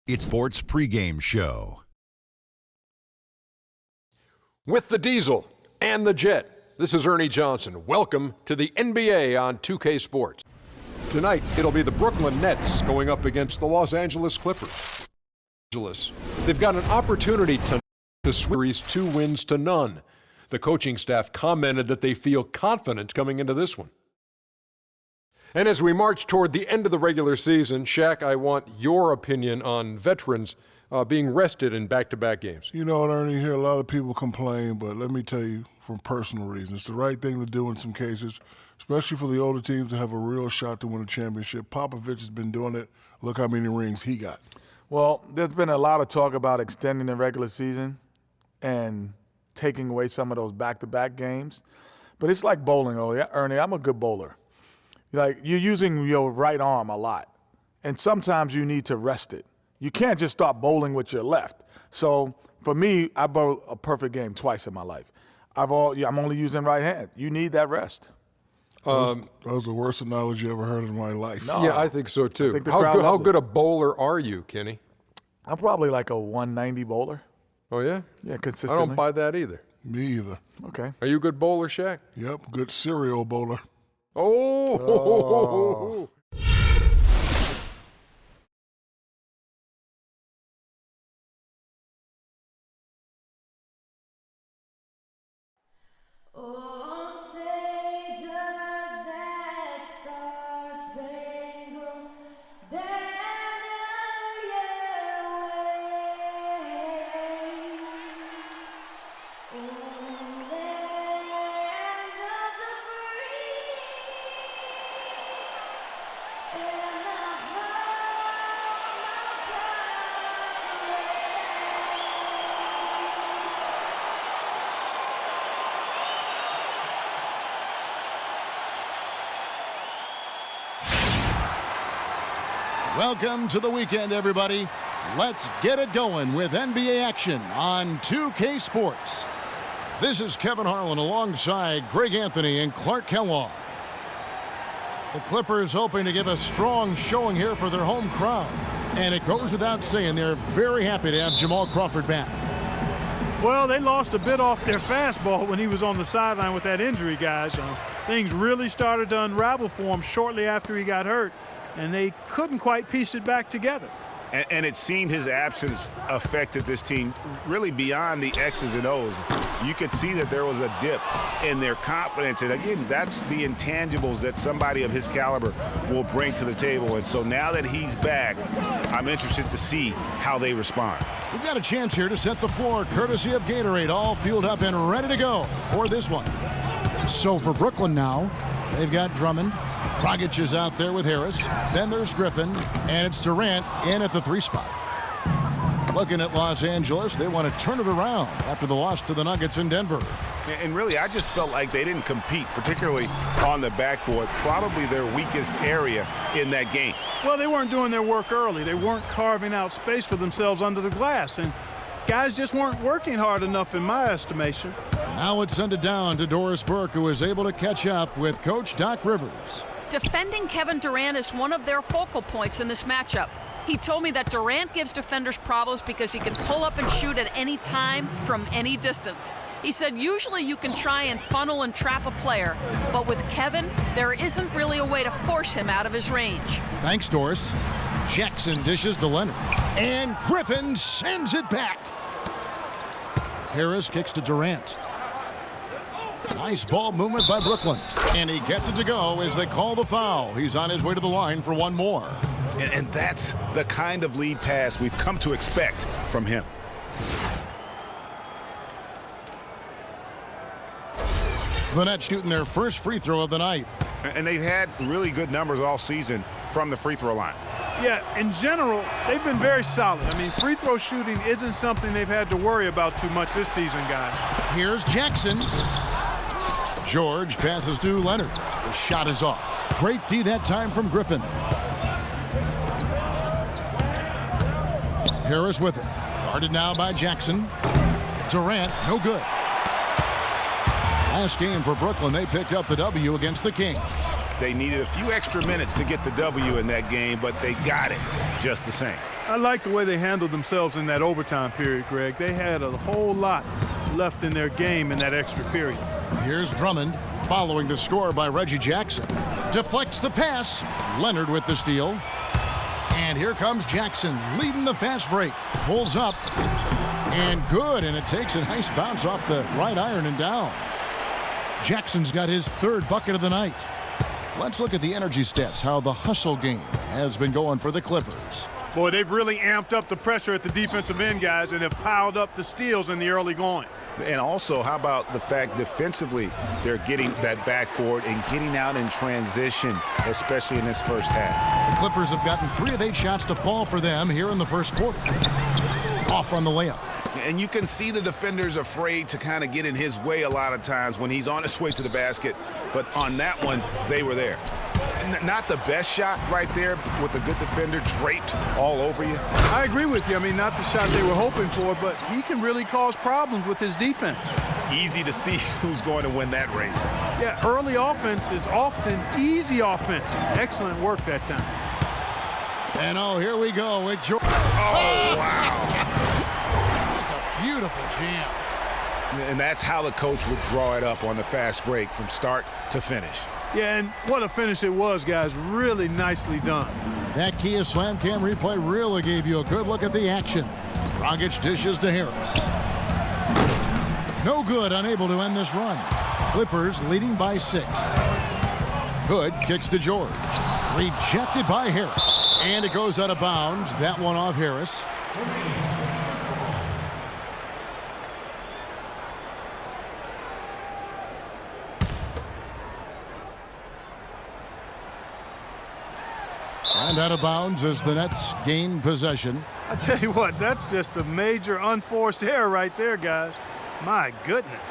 It's Sports Pregame Show. With the Diesel and the Jet, this is Ernie Johnson. Welcome to the NBA on 2K Sports. Tonight, it'll be the Brooklyn Nets going up against the Los Angeles Clippers. They've got an opportunity to series 2 wins to none. The coaching staff commented that they feel confident coming into this one. And as we march toward the end of the regular season, Shaq, I want your opinion on veterans being rested in back-to-back games. You know what, Ernie, you hear a lot of people complain, but let me tell you from personal reasons, it's the right thing to do in some cases, especially for the older teams to have a real shot to win a championship. Popovich has been doing it. Look how many rings he got. Well, there's been a lot of talk about extending the regular season and taking away some of those back-to-back games. But it's like bowling, Ernie. I'm a good bowler. Like, you're using your right arm a lot, and sometimes you need to rest it. You can't just start bowling with your left. So for me, I bowl a perfect game twice in my life. I'm only using right hand. You need that rest. That was the worst analogy I ever heard in my life. No, yeah, I think so too. How good a bowler are you, Kenny? I'm probably like a 190 bowler. Oh, yeah? Yeah, consistently. I don't buy that either. Me either. Okay. Are you a good bowler, Shaq? Yep, good serial bowler. Oh! Oh, say does that star-spangled banner yet wave? Oh, land of the free and the Welcome to the weekend, everybody. Let's get it going with NBA action on 2K Sports. This is Kevin Harlan alongside Greg Anthony and Clark Kellogg. The Clippers hoping to give a strong showing here for their home crowd. And it goes without saying they're very happy to have Jamal Crawford back. Well, they lost a bit off their fastball when he was on the sideline with that injury, guys. Things really started to unravel for him shortly after he got hurt, and they couldn't quite piece it back together. And it seemed his absence affected this team really beyond the X's and O's. You could see that there was a dip in their confidence. And, again, that's the intangibles that somebody of his caliber will bring to the table. And so now that he's back, I'm interested to see how they respond. We've got a chance here to set the floor, courtesy of Gatorade, all fueled up and ready to go for this one. So for Brooklyn now, they've got Drummond. Dragic is out there with Harris. Then there's Griffin, and it's Durant in at the 3 spot. Looking at Los Angeles, they want to turn it around after the loss to the Nuggets in Denver. And really, I just felt like they didn't compete, particularly on the backboard, probably their weakest area in that game. Well, they weren't doing their work early. They weren't carving out space for themselves under the glass, and guys just weren't working hard enough in my estimation. Now it's sent it down to Doris Burke, who is able to catch up with Coach Doc Rivers. Defending Kevin Durant is one of their focal points in this matchup. He told me that Durant gives defenders problems because he can pull up and shoot at any time from any distance. He said usually you can try and funnel and trap a player, but with Kevin, there isn't really a way to force him out of his range. Thanks, Doris. Jackson dishes to Leonard. And Griffin sends it back. Harris kicks to Durant. Nice ball movement by Brooklyn. And he gets it to go as they call the foul. He's on his way to the line for one more. And that's the kind of lead pass we've come to expect from him. The Nets shooting their first free throw of the night. And they've had really good numbers all season from the free throw line. Yeah, in general, they've been very solid. I mean, free throw shooting isn't something they've had to worry about too much this season, guys. Here's Jackson. George passes to Leonard. The shot is off. Great D that time from Griffin. Harris with it. Guarded now by Jackson. Durant, no good. Last game for Brooklyn, they picked up the W against the Kings. They needed a few extra minutes to get the W in that game, but they got it just the same. I like the way they handled themselves in that overtime period, Greg. They had a whole lot left in their game in that extra period. Here's Drummond following the score by Reggie Jackson. Deflects the pass. Leonard with the steal. And here comes Jackson leading the fast break. Pulls up. And good. And it takes a nice bounce off the right iron and down. Jackson's got his third bucket of the night. Let's look at the energy stats, how the hustle game has been going for the Clippers. Boy, they've really amped up the pressure at the defensive end, guys, and have piled up the steals in the early going. And also, how about the fact defensively they're getting that backboard and getting out in transition, especially in this first half. The Clippers have gotten 3 of 8 shots to fall for them here in the first quarter. Off on the layup. And you can see the defenders afraid to kind of get in his way a lot of times when he's on his way to the basket. But on that one, they were there. Not the best shot right there with a good defender draped all over you. I agree with you. I mean, not the shot they were hoping for, but he can really cause problems with his defense. Easy to see who's going to win that race. Yeah, early offense is often easy offense. Excellent work that time. And oh, here we go with George. Oh, wow. That's a beautiful jam. And that's how the coach would draw it up on the fast break from start to finish. Yeah, and what a finish it was, guys. Really nicely done. That Kia Slam Cam replay really gave you a good look at the action. Dragic dishes to Harris. No good, unable to end this run. Clippers leading by 6. Hood kicks to George. Rejected by Harris. And it goes out of bounds. That one off Harris. And out of bounds as the Nets gain possession. I tell you what, that's just a major unforced error right there, guys. My goodness.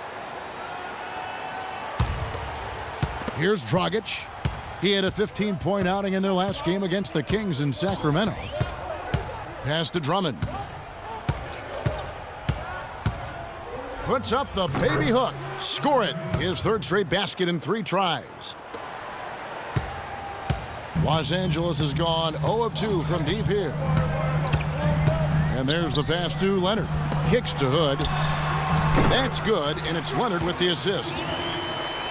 Here's Dragic. He had a 15-point outing in their last game against the Kings in Sacramento. Pass to Drummond. Puts up the baby hook. Score it. His third straight basket in 3 tries. Los Angeles has gone 0 of 2 from deep here. And there's the pass to Leonard. Kicks to Hood. That's good, and it's Leonard with the assist.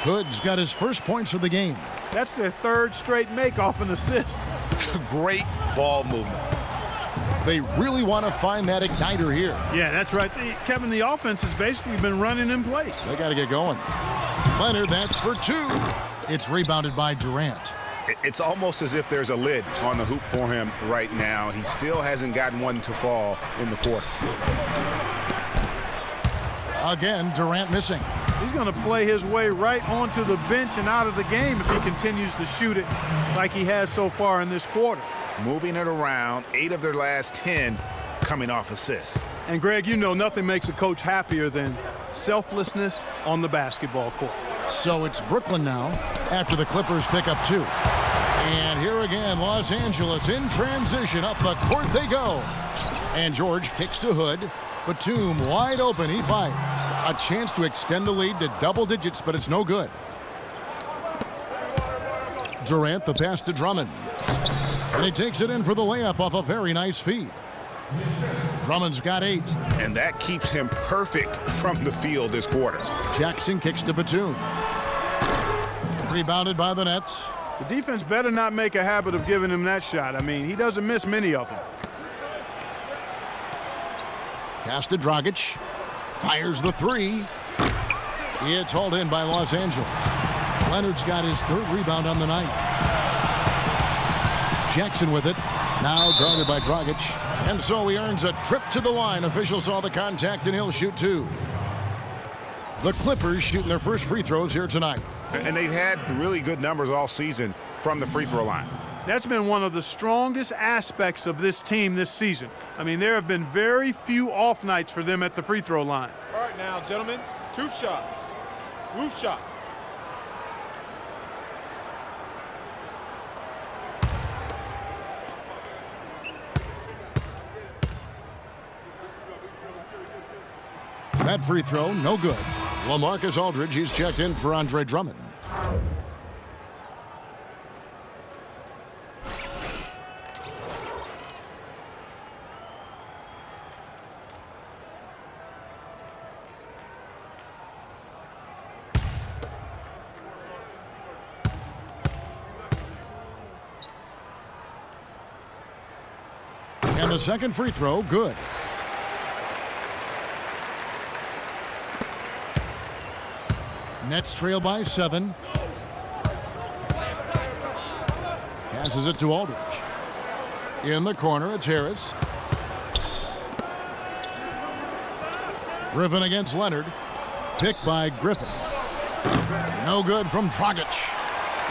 Hood's got his first points of the game. That's their third straight make off an assist. Great ball movement. They really want to find that igniter here. Yeah, that's right. Kevin, the offense has basically been running in place. They got to get going. Leonard, that's for 2. It's rebounded by Durant. It's almost as if there's a lid on the hoop for him right now. He still hasn't gotten one to fall in the quarter. Again, Durant missing. He's going to play his way right onto the bench and out of the game if he continues to shoot it like he has so far in this quarter. Moving it around, 8 of their last 10 coming off assists. And Greg, you know nothing makes a coach happier than selflessness on the basketball court. So it's Brooklyn now after the Clippers pick up 2. And here again, Los Angeles in transition. Up the court they go. And George kicks to Hood. Batum wide open. He fires. A chance to extend the lead to double digits, but it's no good. Durant, the pass to Drummond. And he takes it in for the layup off a very nice feed. Drummond's got 8. And that keeps him perfect from the field this quarter. Jackson kicks to Batum. Rebounded by the Nets. The defense better not make a habit of giving him that shot. I mean, he doesn't miss many of them. Pass to Dragic. Fires the 3. It's hauled in by Los Angeles. Leonard's got his 3rd rebound on the night. Jackson with it. Now guarded by Dragic. And so he earns a trip to the line. Officials saw the contact and he'll shoot 2. The Clippers shooting their first free throws here tonight. And they've had really good numbers all season from the free throw line. That's been one of the strongest aspects of this team this season. I mean, there have been very few off nights for them at the free throw line. All right now, gentlemen, 2 shots. Roof shots. That free throw, no good. LaMarcus Aldridge, he's checked in for Andre Drummond. the second free throw, good. Nets trail by 7. Passes it to Aldridge. In the corner, it's Harris. Griffin against Leonard. Picked by Griffin. No good from Dragic.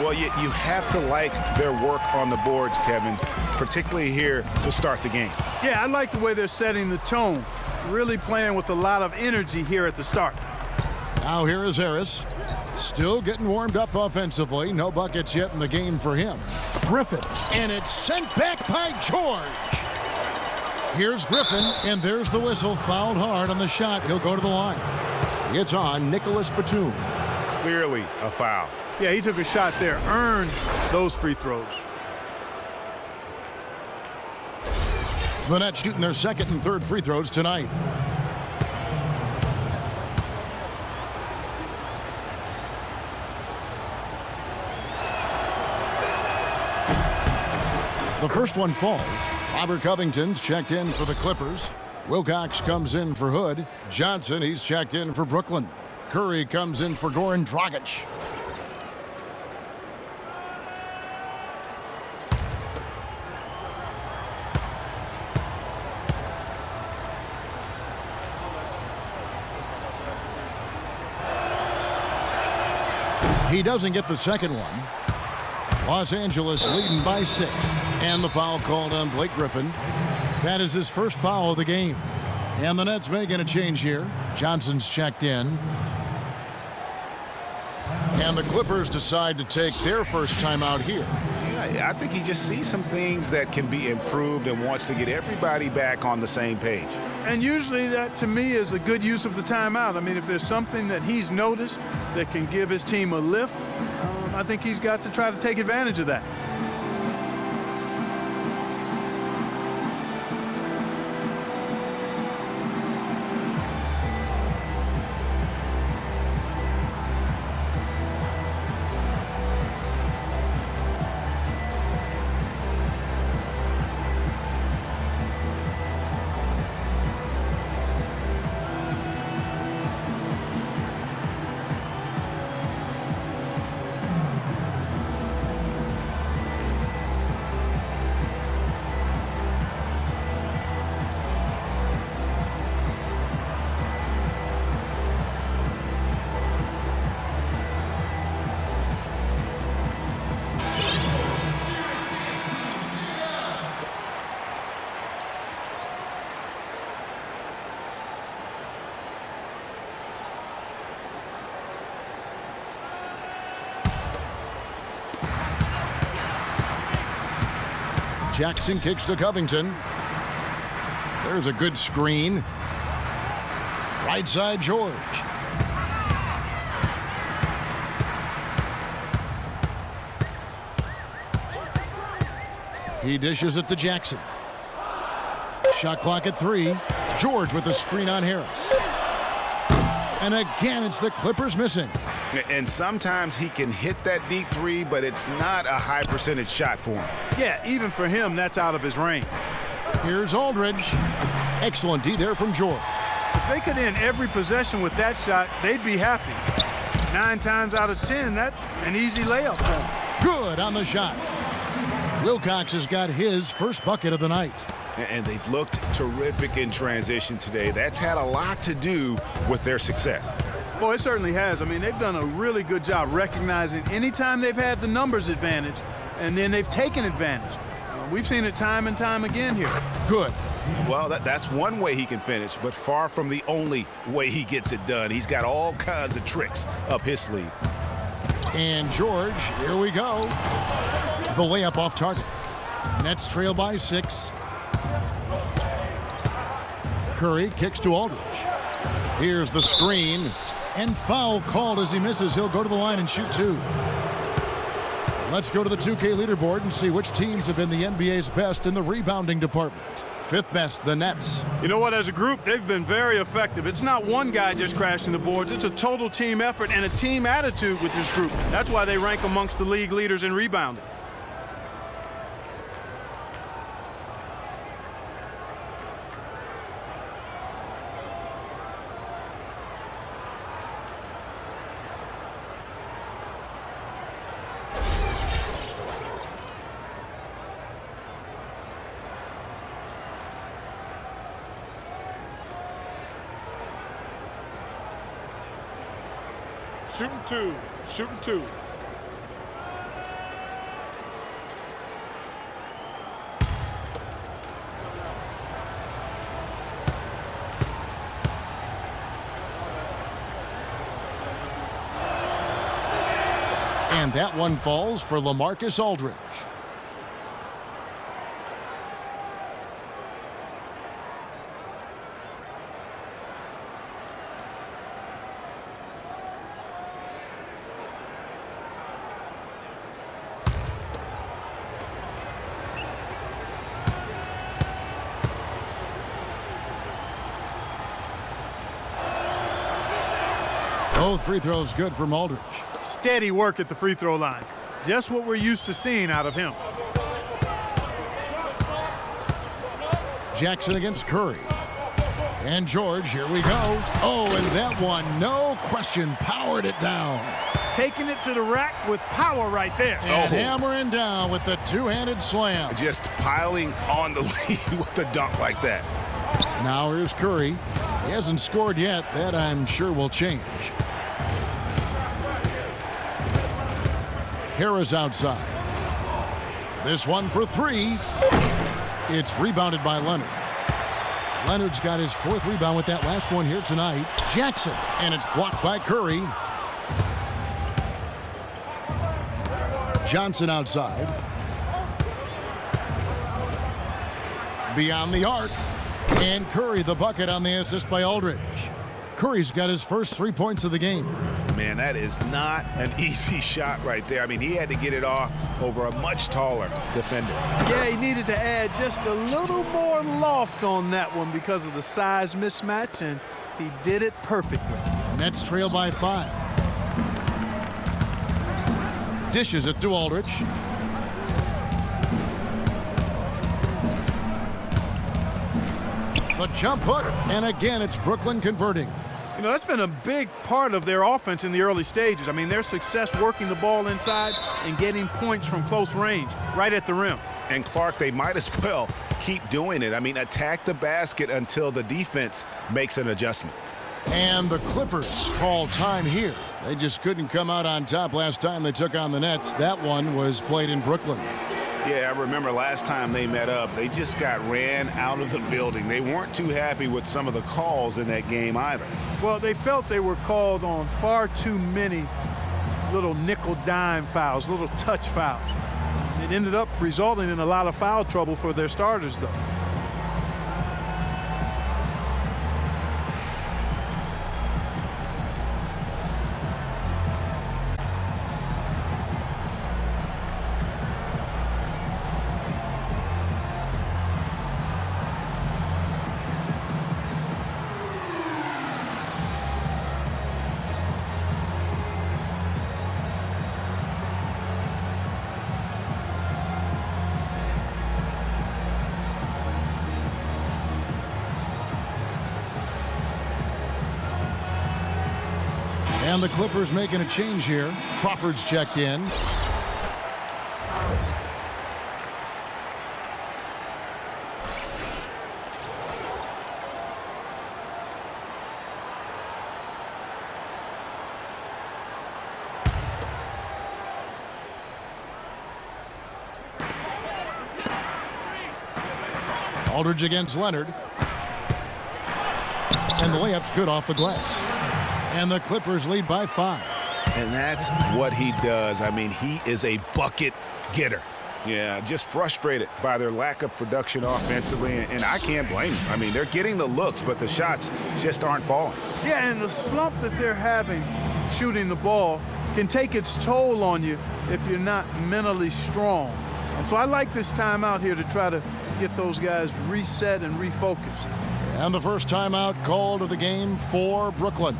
Well, you have to like their work on the boards, Kevin, particularly here to start the game. Yeah, I like the way they're setting the tone. Really playing with a lot of energy here at the start. Now here is Harris. Still getting warmed up offensively. No buckets yet in the game for him. Griffin, and it's sent back by George. Here's Griffin, and there's the whistle. Fouled hard on the shot. He'll go to the line. It's on Nicholas Batum. Clearly a foul. Yeah, he took a shot there, earned those free throws. The Nets shooting their second and third free throws tonight. The first one falls. Robert Covington's checked in for the Clippers. Wilcox comes in for Hood. Johnson, he's checked in for Brooklyn. Curry comes in for Goran Dragic. He doesn't get the second one. Los Angeles leading by 6. And the foul called on Blake Griffin. That is his first foul of the game. And the Nets making a change here. Johnson's checked in. And the Clippers decide to take their first time out here. Yeah, I think he just sees some things that can be improved and wants to get everybody back on the same page. And usually that, to me, is a good use of the timeout. I mean, if there's something that he's noticed that can give his team a lift, I think he's got to try to take advantage of that. Jackson kicks to Covington. There's a good screen. Right side, George. He dishes it to Jackson. Shot clock at 3. George with the screen on Harris. And again, it's the Clippers missing. And sometimes he can hit that deep 3, but it's not a high percentage shot for him. Yeah, even for him, that's out of his range. Here's Aldridge. Excellent D there from George. If they could end every possession with that shot, they'd be happy. 9 times out of 10, that's an easy layup for them. Good on the shot. Wilcox has got his first bucket of the night. And they've looked terrific in transition today. That's had a lot to do with their success. Well, it certainly has. I mean, they've done a really good job recognizing anytime they've had the numbers advantage, and then they've taken advantage. We've seen it time and time again here. Good. Well, that's one way he can finish, but far from the only way he gets it done. He's got all kinds of tricks up his sleeve. And George, here we go. The layup off target. Nets trail by 6. Curry kicks to Aldridge. Here's the screen. And foul called as he misses. He'll go to the line and shoot 2. Let's go to the 2K leaderboard and see which teams have been the NBA's best in the rebounding department. 5th best, the Nets. You know what? As a group, they've been very effective. It's not one guy just crashing the boards. It's a total team effort and a team attitude with this group. That's why they rank amongst the league leaders in rebounding. Shooting two. Shooting two. And that one falls for LaMarcus Aldridge. Both free throws good from Aldridge. Steady work at the free throw line. Just what we're used to seeing out of him. Jackson against Curry. And George, here we go. Oh, and that one, no question, powered it down. Taking it to the rack with power right there. And hammering down with the two-handed slam. Just piling on the lead with the dunk like that. Now here's Curry. He hasn't scored yet. That I'm sure will change. Harris outside. This one for three. It's rebounded by Leonard. Leonard's got his fourth rebound with that last one here tonight. Jackson, and it's blocked by Curry. Johnson outside. Beyond the arc. And Curry the bucket on the assist by Aldridge. Curry's got his first 3 points of the game. Man, that is not an easy shot right there. I mean, he had to get it off over a much taller defender. Yeah, he needed to add just a little more loft on that one because of the size mismatch, and he did it perfectly. Nets trail by 5. Dishes it to Aldridge. The jump hook, and again it's Brooklyn converting. You know, that's been a big part of their offense in the early stages. I mean, their success working the ball inside and getting points from close range, right at the rim. And Clark, they might as well keep doing it. I mean, attack the basket until the defense makes an adjustment. And the Clippers call time here. They just couldn't come out on top last time they took on the Nets. That one was played in Brooklyn. Yeah, I remember last time they met up, they just got ran out of the building. They weren't too happy with some of the calls in that game either. Well, they felt they were called on far too many little nickel dime fouls, little touch fouls. It ended up resulting in a lot of foul trouble for their starters, though. And the Clippers making a change here. Crawford's checked in. Aldridge against Leonard. And the layup's good off the glass. And the Clippers lead by 5. And that's what he does. I mean, he is a bucket getter. Yeah, just frustrated by their lack of production offensively, and I can't blame them. I mean, they're getting the looks, but the shots just aren't falling. Yeah, and the slump that they're having shooting the ball can take its toll on you if you're not mentally strong. And so I like this timeout here to try to get those guys reset and refocused. And the first timeout called of the game for Brooklyn.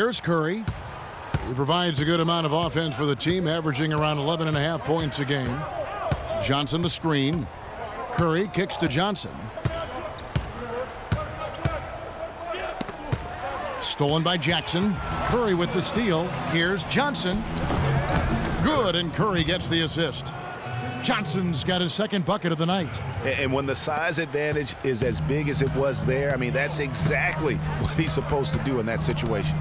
Here's Curry. He provides a good amount of offense for the team, averaging around 11.5 points a game. Johnson the screen. Curry kicks to Johnson. Stolen by Jackson. Curry with the steal. Here's Johnson. Good, and Curry gets the assist. Johnson's got his second bucket of the night. And when the size advantage is as big as it was there, I mean, that's exactly what he's supposed to do in that situation.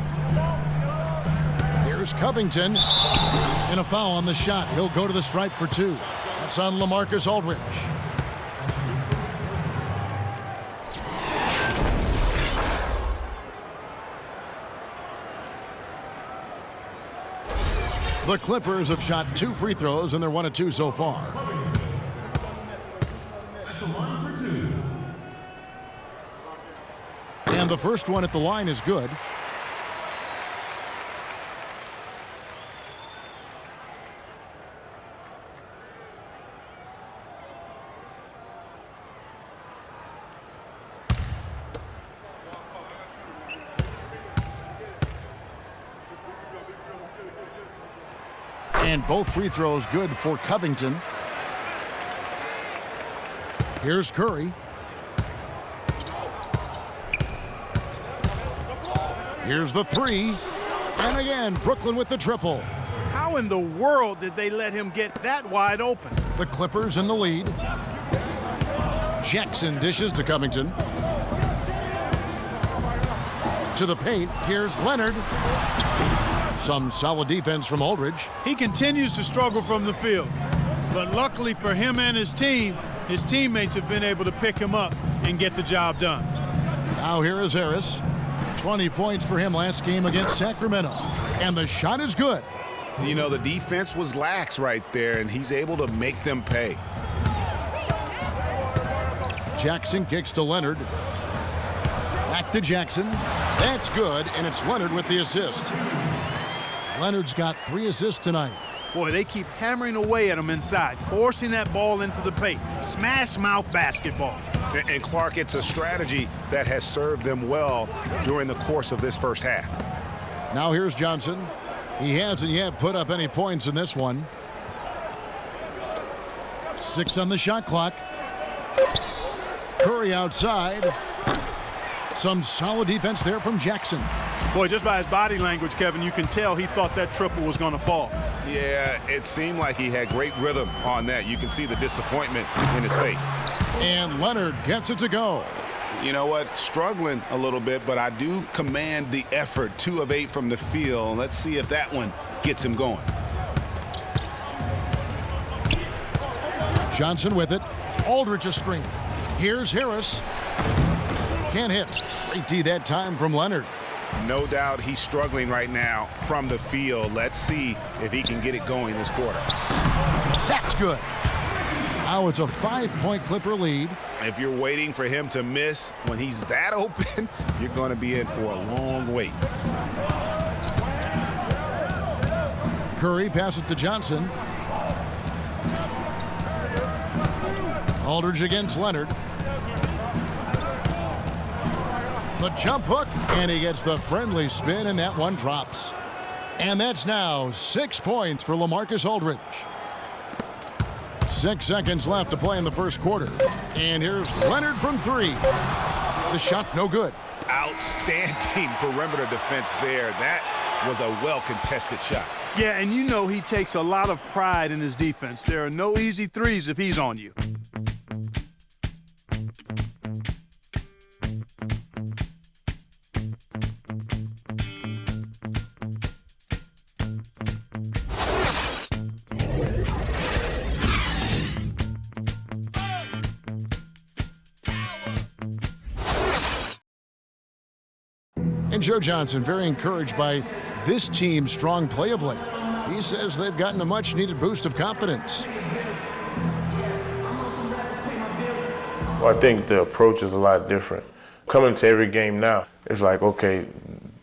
Here's Covington. And a foul on the shot. He'll go to the stripe for two. That's on LaMarcus Aldridge. The Clippers have shot 2 free throws, and they're 1 of 2 so far. And the first one at the line is good. And both free throws good for Covington. Here's Curry. Here's the three. And again, Brooklyn with the triple. How in the world did they let him get that wide open? The Clippers in the lead. Jackson dishes to Covington. To the paint. Here's Leonard. Some solid defense from Aldridge. He continues to struggle from the field. But luckily for him and his team, his teammates have been able to pick him up and get the job done. Now here is Harris. 20 points for him last game against Sacramento. And the shot is good. You know, the defense was lax right there, and he's able to make them pay. Jackson kicks to Leonard. Back to Jackson. That's good, and it's Leonard with the assist. Leonard's got 3 assists tonight. Boy, they keep hammering away at him inside, forcing that ball into the paint. Smash mouth basketball. And Clark, it's a strategy that has served them well during the course of this first half. Now here's Johnson. He hasn't yet put up any points in this one. 6 on the shot clock. Curry outside. Some solid defense there from Jackson. Boy, just by his body language, Kevin, you can tell he thought that triple was going to fall. Yeah, it seemed like he had great rhythm on that. You can see the disappointment in his face. And Leonard gets it to go. You know what? Struggling a little bit, but I do command the effort. 2 of 8 from the field. Let's see if that one gets him going. Johnson with it. Aldridge a screen. Here's Harris. Can't hit. Great D that time from Leonard. No doubt he's struggling right now from the field. Let's see if he can get it going this quarter. That's good. Now it's a 5-point Clipper lead. If you're waiting for him to miss when he's that open, you're going to be in for a long wait. Curry passes to Johnson. Aldridge against Leonard. The jump hook, and he gets the friendly spin, and that one drops. And that's now 6 points for LaMarcus Aldridge. 6 seconds left to play in the first quarter. And here's Leonard from 3. The shot no good. Outstanding perimeter defense there. That was a well-contested shot. Yeah, and you know he takes a lot of pride in his defense. There are no easy threes if he's on you. And Joe Johnson very encouraged by this team's strong play of late. He says they've gotten a much-needed boost of confidence. Well, I think the approach is a lot different. Coming to every game now, it's like, okay,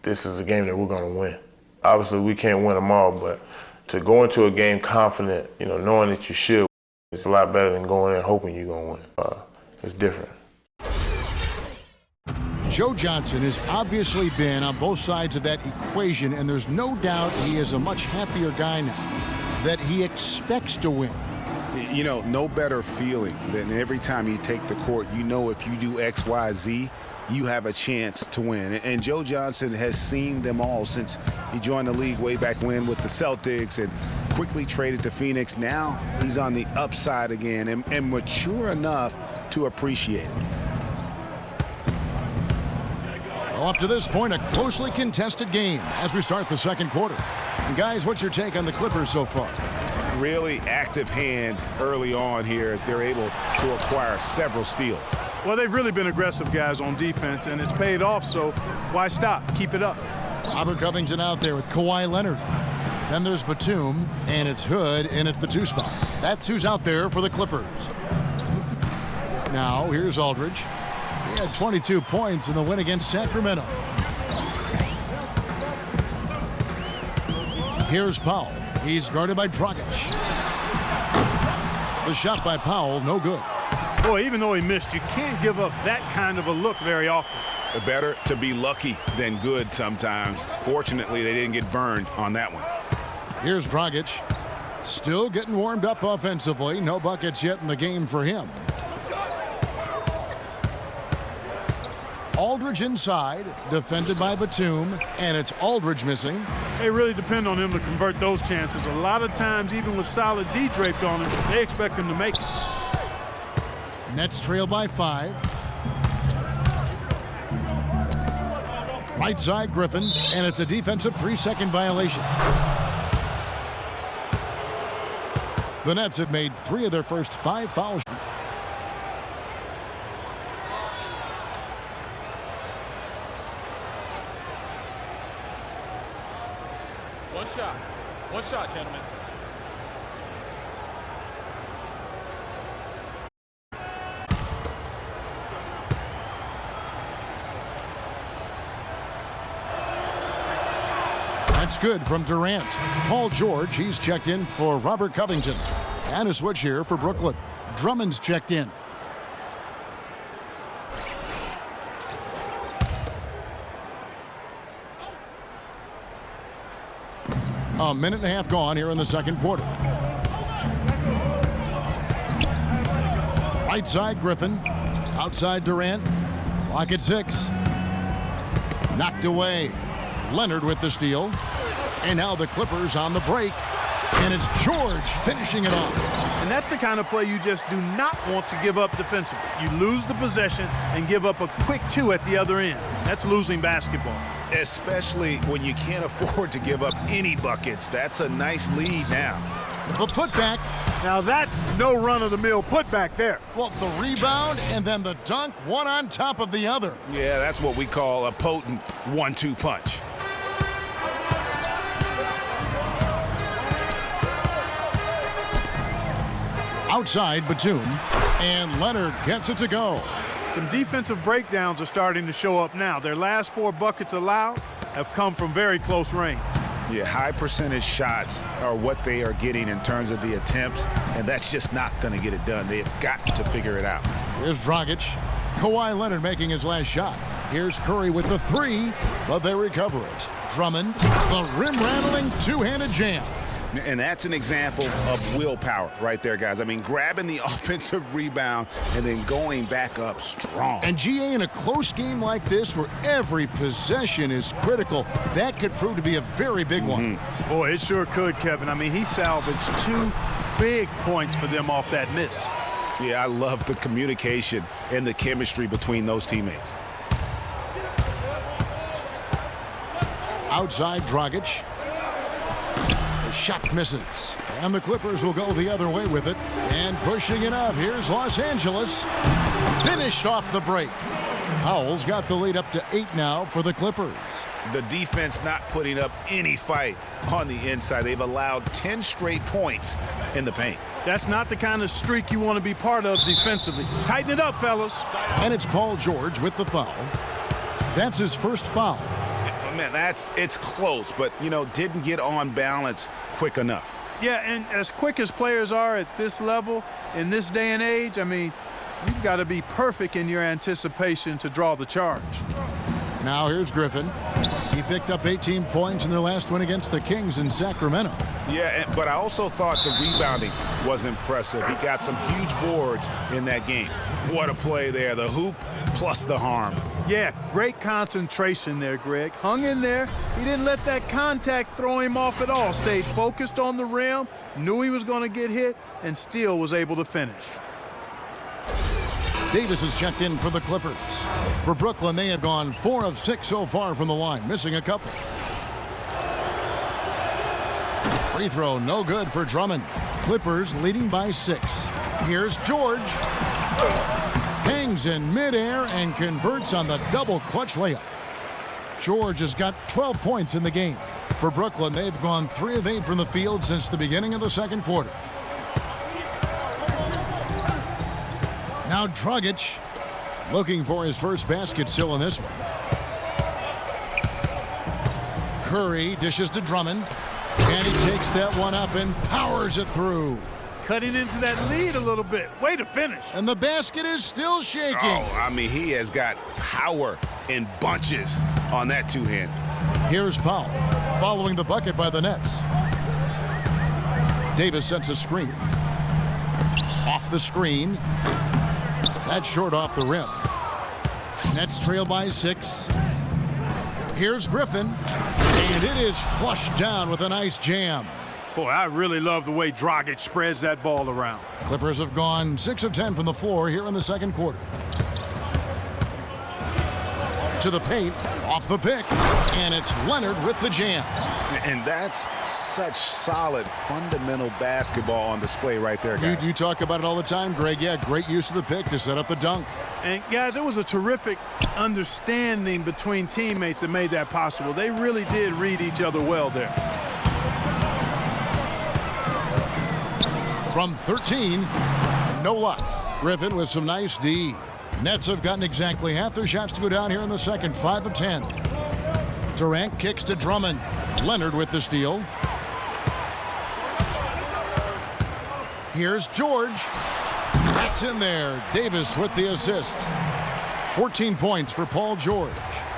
this is a game that we're going to win. Obviously, we can't win them all, but to go into a game confident, knowing that you should, it's a lot better than going in hoping you're going to win. It's different. Joe Johnson has obviously been on both sides of that equation, and there's no doubt he is a much happier guy now that he expects to win. You know, no better feeling than every time you take the court, you know if you do X, Y, Z, you have a chance to win. And Joe Johnson has seen them all since he joined the league way back when with the Celtics and quickly traded to Phoenix. Now he's on the upside again and mature enough to appreciate it. Well, up to this point, a closely contested game as we start the second quarter. And guys, what's your take on the Clippers so far? Really active hands early on here as they're able to acquire several steals. Well, they've really been aggressive guys on defense, and it's paid off, so why stop? Keep it up. Robert Covington out there with Kawhi Leonard. Then there's Batum, and it's Hood in at the 2 spot. That's who's out there for the Clippers. Now, here's Aldridge. He had 22 points in the win against Sacramento. Here's Powell. He's guarded by Dragic. The shot by Powell, no good. Boy, even though he missed, you can't give up that kind of a look very often. Better to be lucky than good sometimes. Fortunately, they didn't get burned on that one. Here's Dragic. Still getting warmed up offensively. No buckets yet in the game for him. Aldridge inside, defended by Batum, and it's Aldridge missing. They really depend on him to convert those chances. A lot of times, even with solid D draped on him, they expect him to make it. Nets trail by 5. Right side, Griffin, and it's a defensive 3-second violation. The Nets have made 3 of their first 5 fouls. One shot, gentlemen. That's good from Durant. Paul George, he's checked in for Robert Covington. And a switch here for Brooklyn. Drummond's checked in. A minute and a half gone here in the second quarter. Right side, Griffin. Outside, Durant. Clock at 6. Knocked away. Leonard with the steal. And now the Clippers on the break. And it's George finishing it off. And that's the kind of play you just do not want to give up defensively. You lose the possession and give up a quick 2 at the other end. That's losing basketball. Especially when you can't afford to give up any buckets. That's a nice lead now. The putback. Now that's no run-of-the-mill putback there. Well, the rebound and then the dunk, one on top of the other. Yeah, that's what we call a potent 1-2 punch. Outside, Batum, and Leonard gets it to go. Some defensive breakdowns are starting to show up now. Their last 4 buckets allowed have come from very close range. Yeah, high percentage shots are what they are getting in terms of the attempts, and that's just not going to get it done. They've got to figure it out. Here's Dragic. Kawhi Leonard making his last shot. Here's Curry with the 3, but they recover it. Drummond, the rim-rattling 2-handed jam. And that's an example of willpower right there, guys. I mean, grabbing the offensive rebound and then going back up strong. And GA, in a close game like this where every possession is critical, that could prove to be a very big one. Boy, it sure could, Kevin. I mean, he salvaged 2 big points for them off that miss. Yeah, I love the communication and the chemistry between those teammates. Outside, Dragic. The shot misses. And the Clippers will go the other way with it. And pushing it up, here's Los Angeles. Finished off the break. Powell's got the lead up to 8 now for the Clippers. The defense not putting up any fight on the inside. They've allowed 10 straight points in the paint. That's not the kind of streak you want to be part of defensively. Tighten it up, fellas. And it's Paul George with the foul. That's his first foul. Man, it's close, but, you know, didn't get on balance quick enough. Yeah, and as quick as players are at this level, in this day and age, I mean, You've got to be perfect in your anticipation to draw the charge. Now here's Griffin. He picked up 18 points in their last win against the Kings in Sacramento. Yeah, but I also thought the rebounding was impressive. He got some huge boards in that game. What a play there. The hoop plus the harm. Yeah, great concentration there, Greg. Hung in there. He didn't let that contact throw him off at all. Stayed focused on the rim, knew he was going to get hit, and still was able to finish. Davis is checked in for the Clippers. For Brooklyn, they have gone 4 of 6 so far from the line, missing a couple. Free throw, no good for Drummond. Clippers leading by 6. Here's George. Hangs in midair and converts on the double clutch layup. George has got 12 points in the game. For Brooklyn, they've gone 3 of 8 from the field since the beginning of the second quarter. Now Dragic looking for his first basket still in this one. Curry dishes to Drummond, and he takes that one up and powers it through. Cutting into that lead a little bit. Way to finish. And the basket is still shaking. Oh, I mean, he has got power in bunches on that two-hand. Here's Powell following the bucket by the Nets. Davis sets a screen. Off the screen. That's short off the rim. Nets trail by 6. Here's Griffin. And it is flushed down with a nice jam. Boy, I really love the way Dragic spreads that ball around. Clippers have gone 6 of 10 from the floor here in the second quarter. To the paint, off the pick, and it's Leonard with the jam. And that's such solid, fundamental basketball on display right there, guys. You talk about it all the time, Greg. Yeah, great use of the pick to set up the dunk. And, guys, it was a terrific understanding between teammates that made that possible. They really did read each other well there. From 13, no luck. Griffin with some nice D. Nets have gotten exactly half their shots to go down here in the second, 5 of 10. Durant kicks to Drummond. Leonard with the steal. Here's George. That's in there. Davis with the assist. 14 points for Paul George.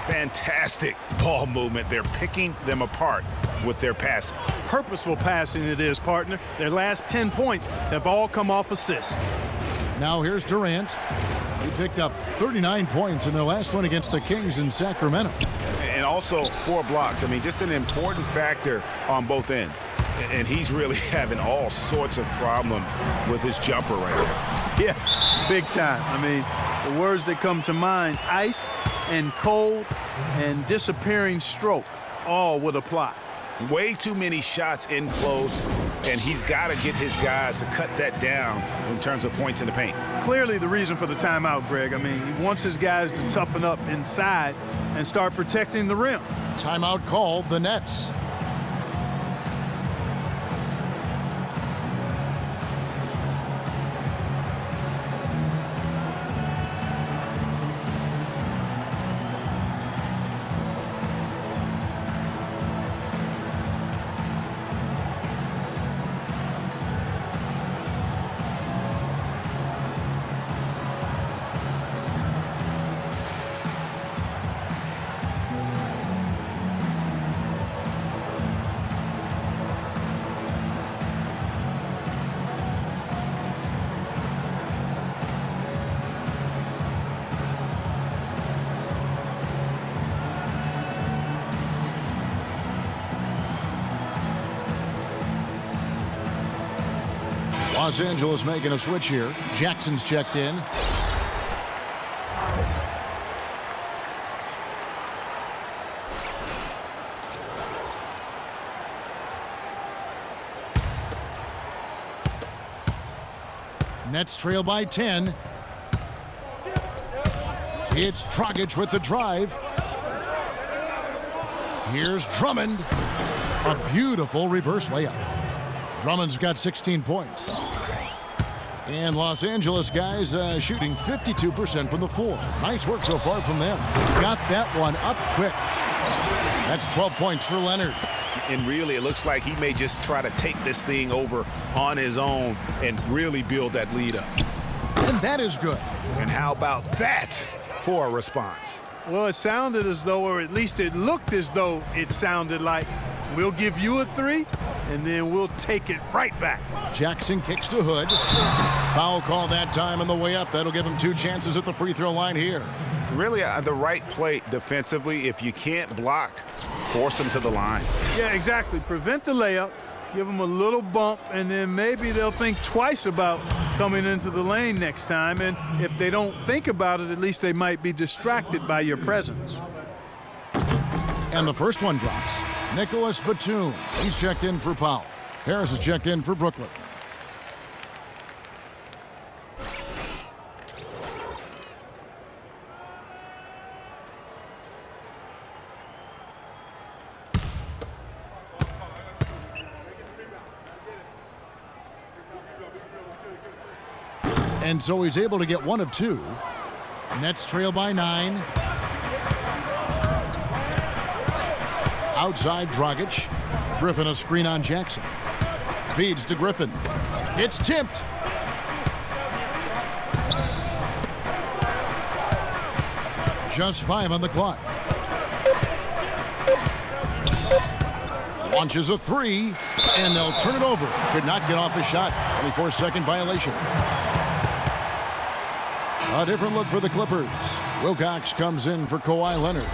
Fantastic ball movement. They're picking them apart with their passing. Purposeful passing it is, partner. Their last 10 points have all come off assists. Now here's Durant. He picked up 39 points in their last one against the Kings in Sacramento. And also 4 blocks. I mean, just an important factor on both ends. And he's really having all sorts of problems with his jumper right there. Yeah, big time. I mean, the words that come to mind, ice and cold and disappearing stroke, all would apply. Way too many shots in close, and he's got to get his guys to cut that down in terms of points in the paint. Clearly the reason for the timeout, Greg. I mean, he wants his guys to toughen up inside and start protecting the rim. Timeout called, the Nets. Los Angeles making a switch here. Jackson's checked in. Nets trail by 10. It's Dragic with the drive. Here's Drummond. A beautiful reverse layup. Drummond's got 16 points. And Los Angeles guys shooting 52% from the floor. Nice work so far from them. Got that one up quick. That's 12 points for Leonard. And really, it looks like he may just try to take this thing over on his own and really build that lead up. And that is good. And how about that for a response? Well, it sounded as though, or at least it looked as though it sounded like, we'll give you a 3, and then we'll take it right back. Jackson kicks to Hood. Foul call that time on the way up. That'll give him 2 chances at the free throw line here. Really the right play defensively. If you can't block, force them to the line. Yeah, exactly. Prevent the layup, give them a little bump, and then maybe they'll think twice about coming into the lane next time. And if they don't think about it, at least they might be distracted by your presence. And the first one drops. Nicholas Batum. He's checked in for Powell. Harris is checked in for Brooklyn. And so he's able to get 1 of 2. Nets trail by 9. Outside Dragic. Griffin a screen on Jackson. Feeds to Griffin. It's tipped. Just 5 on the clock. Launches a 3, and they'll turn it over. Could not get off the shot. 24-second violation. A different look for the Clippers. Wilcox comes in for Kawhi Leonard.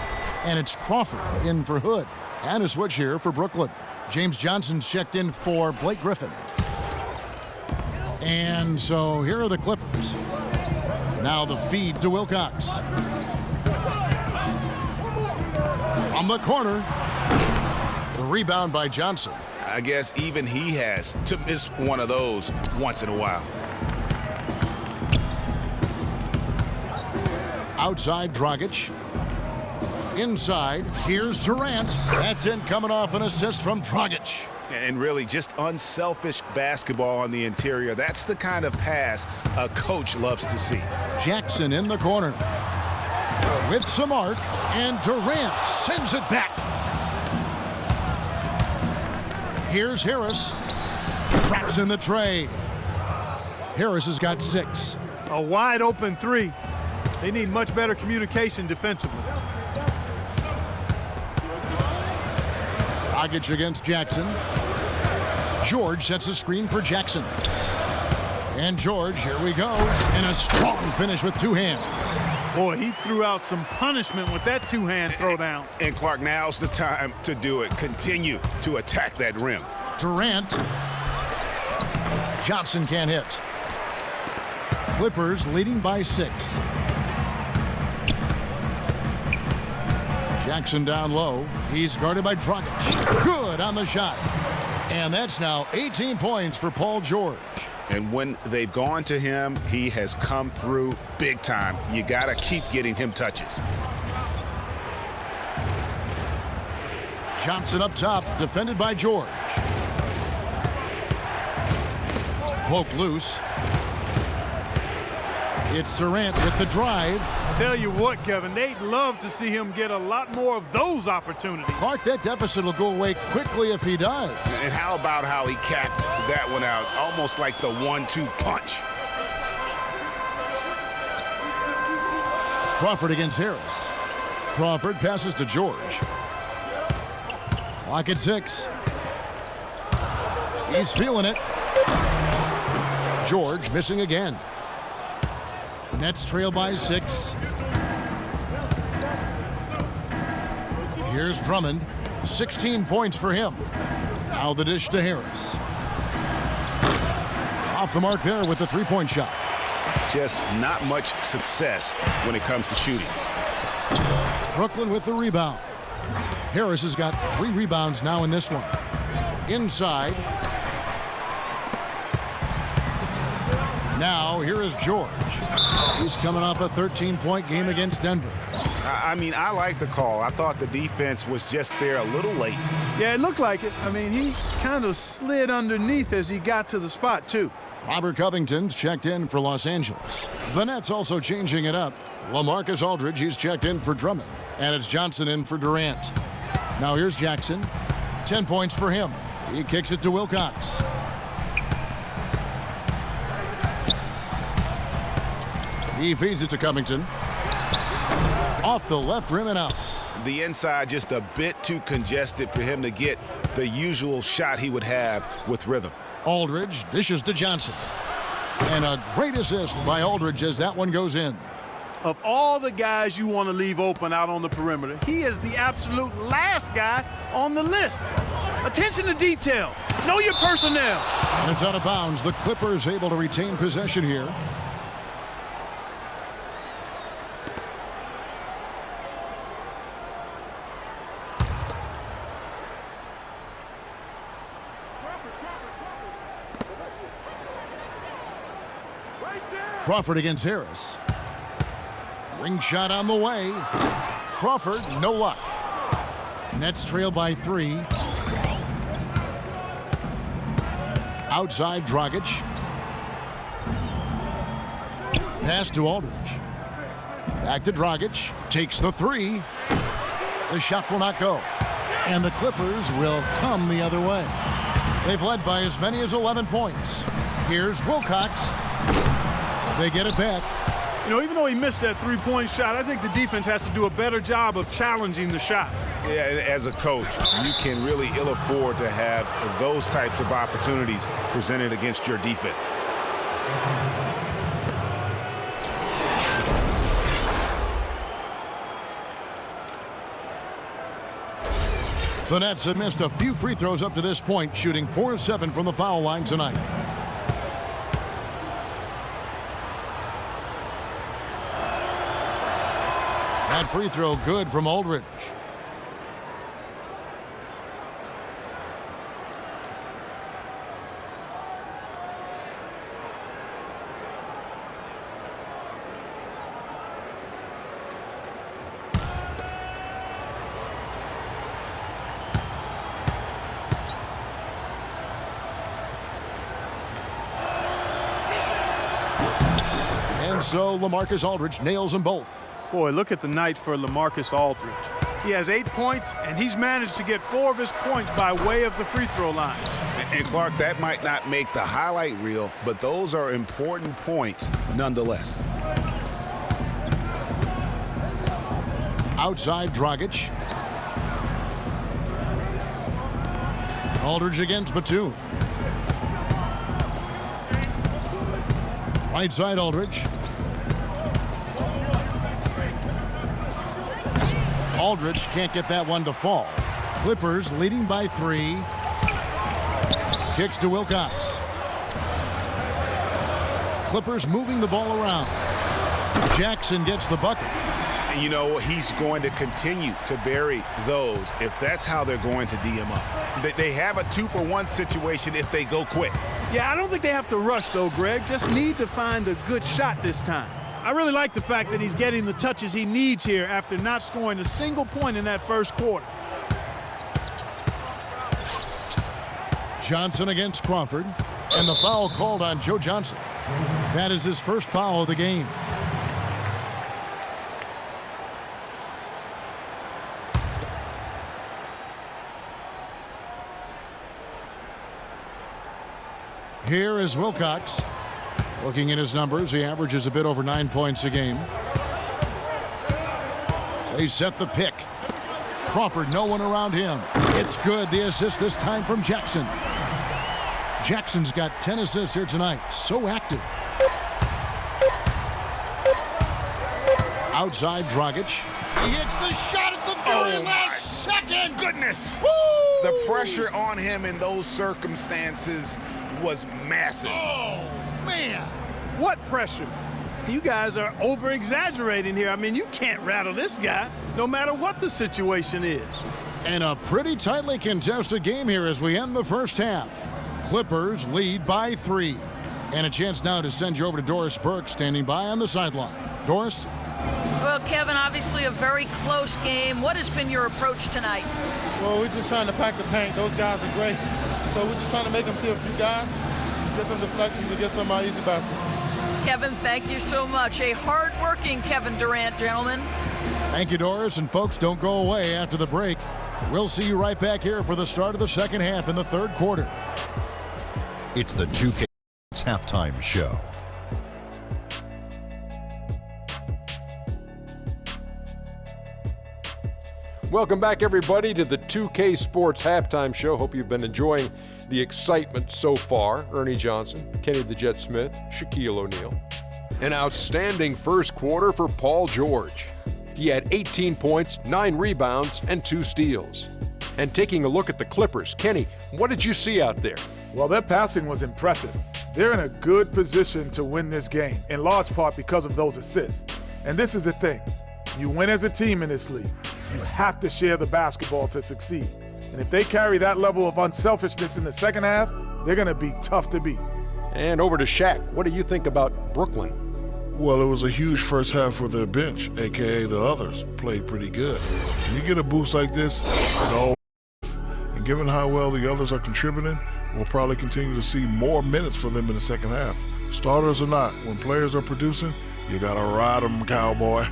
And it's Crawford in for Hood. And a switch here for Brooklyn. James Johnson's checked in for Blake Griffin. And so here are the Clippers. Now the feed to Wilcox. From the corner. The rebound by Johnson. I guess even he has to miss one of those once in a while. Outside Dragic. Inside, here's Durant. That's in, coming off an assist from Dragic. And really just unselfish basketball on the interior. That's the kind of pass a coach loves to see. Jackson in the corner. With some arc, and Durant sends it back. Here's Harris. Traps in the tray. Harris has got 6. A wide open 3. They need much better communication defensively. Dragic against Jackson. George sets a screen for Jackson. And George, here we go. And a strong finish with 2 hands. Boy, he threw out some punishment with that 2-hand throwdown. And Clark, now's the time to do it. Continue to attack that rim. Durant. Johnson can't hit. Clippers leading by 6. Jackson down low. He's guarded by Dragic. Good on the shot. And that's now 18 points for Paul George. And when they've gone to him, he has come through big time. You got to keep getting him touches. Johnson up top, defended by George. Poked loose. It's Durant with the drive. Tell you what, Kevin, they'd love to see him get a lot more of those opportunities. Clark, that deficit will go away quickly if he does. And how about how he capped that one out, almost like the 1-2 punch. Crawford against Harris. Crawford passes to George. Clock at 6. He's feeling it. George missing again. Nets trail by 6. Here's Drummond. 16 points for him. Now the dish to Harris. Off the mark there with the 3-point shot. Just not much success when it comes to shooting. Brooklyn with the rebound. Harris has got 3 rebounds now in this one. Inside. Now here is George. He's coming off a 13-point game against Denver. I mean, I like the call. I thought the defense was just there a little late. Yeah, it looked like it. I mean, he kind of slid underneath as he got to the spot, too. Robert Covington's checked in for Los Angeles. The Nets also changing it up. LaMarcus Aldridge, he's checked in for Drummond. And it's Johnson in for Durant. Now here's Jackson. 10 points for him. He kicks it to Wilcox. He feeds it to Covington. Off the left rim and out. The inside just a bit too congested for him to get the usual shot he would have with rhythm. Aldridge dishes to Johnson. And a great assist by Aldridge as that one goes in. Of all the guys you want to leave open out on the perimeter, he is the absolute last guy on the list. Attention to detail. Know your personnel. And it's out of bounds. The Clippers able to retain possession here. Crawford against Harris. Ring shot on the way. Crawford, no luck. Nets trail by 3. Outside Dragic. Pass to Aldridge. Back to Dragic. Takes the 3. The shot will not go. And the Clippers will come the other way. They've led by as many as 11 points. Here's Wilcox. They get it back. You know, even though he missed that three-point shot, I think the defense has to do a better job of challenging the shot. Yeah, as a coach, you can really ill afford to have those types of opportunities presented against your defense. The Nets have missed a few free throws up to this point, shooting 4-7 from the foul line tonight. That free throw good from Aldridge. And so LaMarcus Aldridge nails them both. Boy, look at the night for LaMarcus Aldridge. He has 8 points, and he's managed to get 4 of his points by way of the free throw line. And Clark, that might not make the highlight reel, but those are important points nonetheless. Outside Dragic. Aldridge against Batum. Right side Aldridge. Aldridge can't get that one to fall. Clippers leading by 3. Kicks to Wilcox. Clippers moving the ball around. Jackson gets the bucket. You know, he's going to continue to bury those if that's how they're going to D him up. They have a 2-for-1 situation if they go quick. Yeah, I don't think they have to rush, though, Greg. Just need to find a good shot this time. I really like the fact that he's getting the touches he needs here after not scoring a single point in that first quarter. Johnson against Crawford, and the foul called on Joe Johnson. That is his first foul of the game. Here is Wilcox. Looking at his numbers, he averages a bit over 9 points a game. They set the pick. Crawford, no one around him. It's good. The assist this time from Jackson. Jackson's got 10 assists here tonight. So active. Outside Dragic. He hits the shot at the very last second. Goodness. Woo! The pressure on him in those circumstances was massive. Oh, man. What pressure? You guys are over-exaggerating here. I mean, you can't rattle this guy, no matter what the situation is. And a pretty tightly contested game here as we end the first half. Clippers lead by 3. And a chance now to send you over to Doris Burke, standing by on the sideline. Doris? Well, Kevin, obviously a very close game. What has been your approach tonight? Well, we're just trying to pack the paint. Those guys are great. So we're just trying to make them see a few guys, get some deflections, and get some easy baskets. Kevin, thank you so much. A hard-working Kevin Durant, gentlemen. Thank you, Doris. And folks, don't go away after the break. We'll see you right back here for the start of the second half in the third quarter. It's the 2K halftime show. Welcome back, everybody, to the 2K Sports Halftime Show. Hope you've been enjoying the excitement so far. Ernie Johnson, Kenny the Jet Smith, Shaquille O'Neal. An outstanding first quarter for Paul George. He had 18 points, 9 rebounds, and 2 steals. And taking a look at the Clippers, Kenny, what did you see out there? Well, their passing was impressive. They're in a good position to win this game, in large part because of those assists. And this is the thing. You win as a team in this league. You have to share the basketball to succeed. And if they carry that level of unselfishness in the second half, they're going to be tough to beat. And over to Shaq. What do you think about Brooklyn? Well, it was a huge first half for their bench, a.k.a. the others, played pretty good. When you get a boost like this, and given how well the others are contributing, we'll probably continue to see more minutes for them in the second half. Starters or not, when players are producing, you got to ride them, cowboy.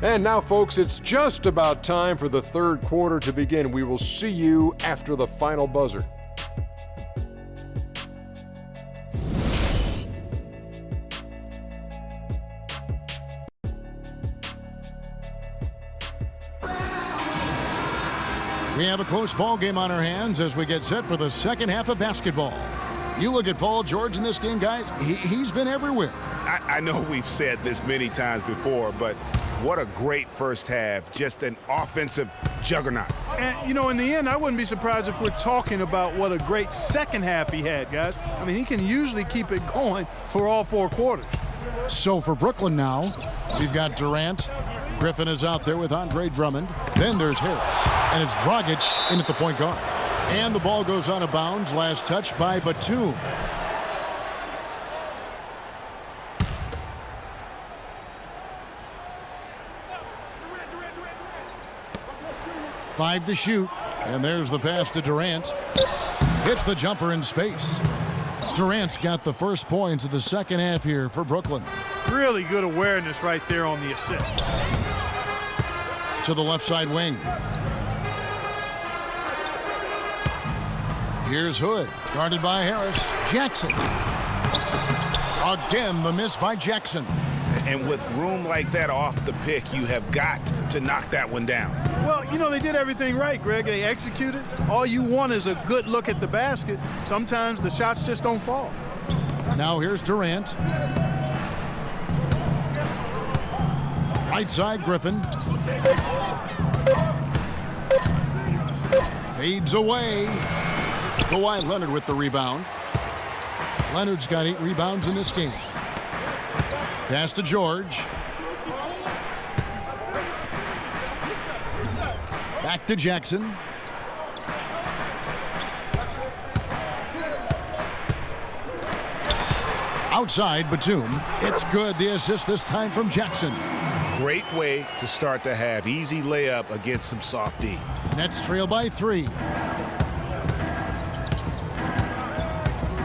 And now, folks, it's just about time for the third quarter to begin. We will see you after the final buzzer. We have a close ball game on our hands as we get set for the second half of basketball. You look at Paul George in this game, guys, he's been everywhere. I know we've said this many times before, but what a great first half. Just an offensive juggernaut. And, you know, in the end, I wouldn't be surprised if we're talking about what a great second half he had, guys. I mean, he can usually keep it going for all 4 quarters. So for Brooklyn now, we've got Durant. Griffin is out there with Andre Drummond. Then there's Harris. And it's Dragic in at the point guard. And the ball goes out of bounds. Last touch by Batum. Five to shoot. And there's the pass to Durant. Hits the jumper in space. Durant's got the first points of the second half here for Brooklyn. Really good awareness right there on the assist. To the left side wing. Here's Hood, guarded by Harris. Jackson. Again, the miss by Jackson. And with room like that off the pick, you have got to knock that one down. Well, you know, they did everything right, Greg. They executed. All you want is a good look at the basket. Sometimes the shots just don't fall. Now here's Durant. Right side, Griffin. Fades away. Kawhi Leonard with the rebound. Leonard's got 8 rebounds in this game. Pass to George. Back to Jackson. Outside, Batum. It's good. The assist this time from Jackson. Great way to start the half. Easy layup against some soft D. Nets trail by 3.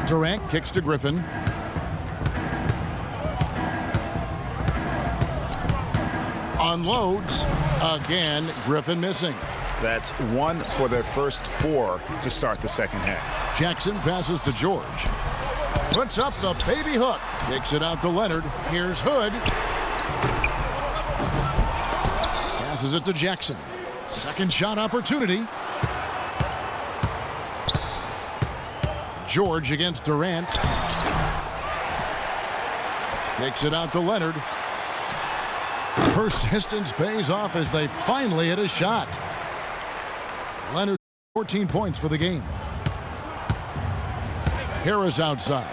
Durant kicks to Griffin. Unloads. Again, Griffin missing. That's 1 for their first 4 to start the second half. Jackson passes to George. Puts up the baby hook. Kicks it out to Leonard. Here's Hood. Passes it to Jackson. Second shot opportunity. George against Durant. Kicks it out to Leonard. Persistence pays off as they finally hit a shot. Leonard, 14 points for the game. Harris outside.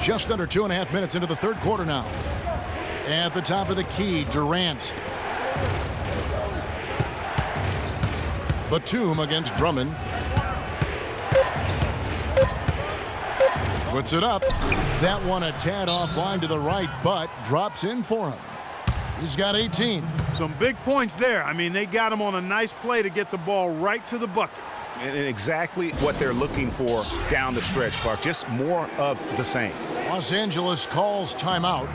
Just under 2.5 minutes into the third quarter now. At the top of the key, Durant. Batum against Drummond. Puts it up. That one a tad offline to the right, but drops in for him. He's got 18. Some big points there. I mean, they got him on a nice play to get the ball right to the bucket. And exactly what they're looking for down the stretch, Clark. Just more of the same. Los Angeles calls timeout.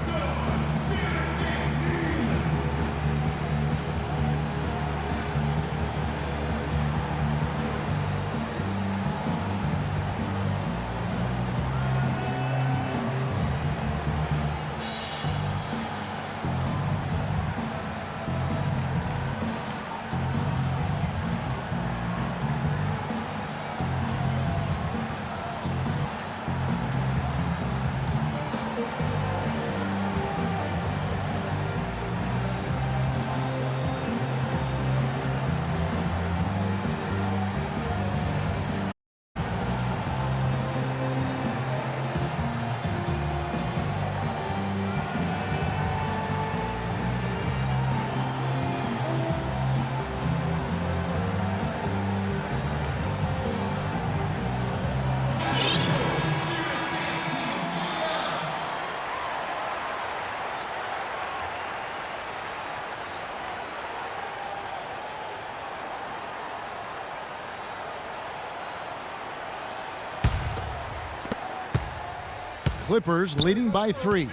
Clippers leading by 3.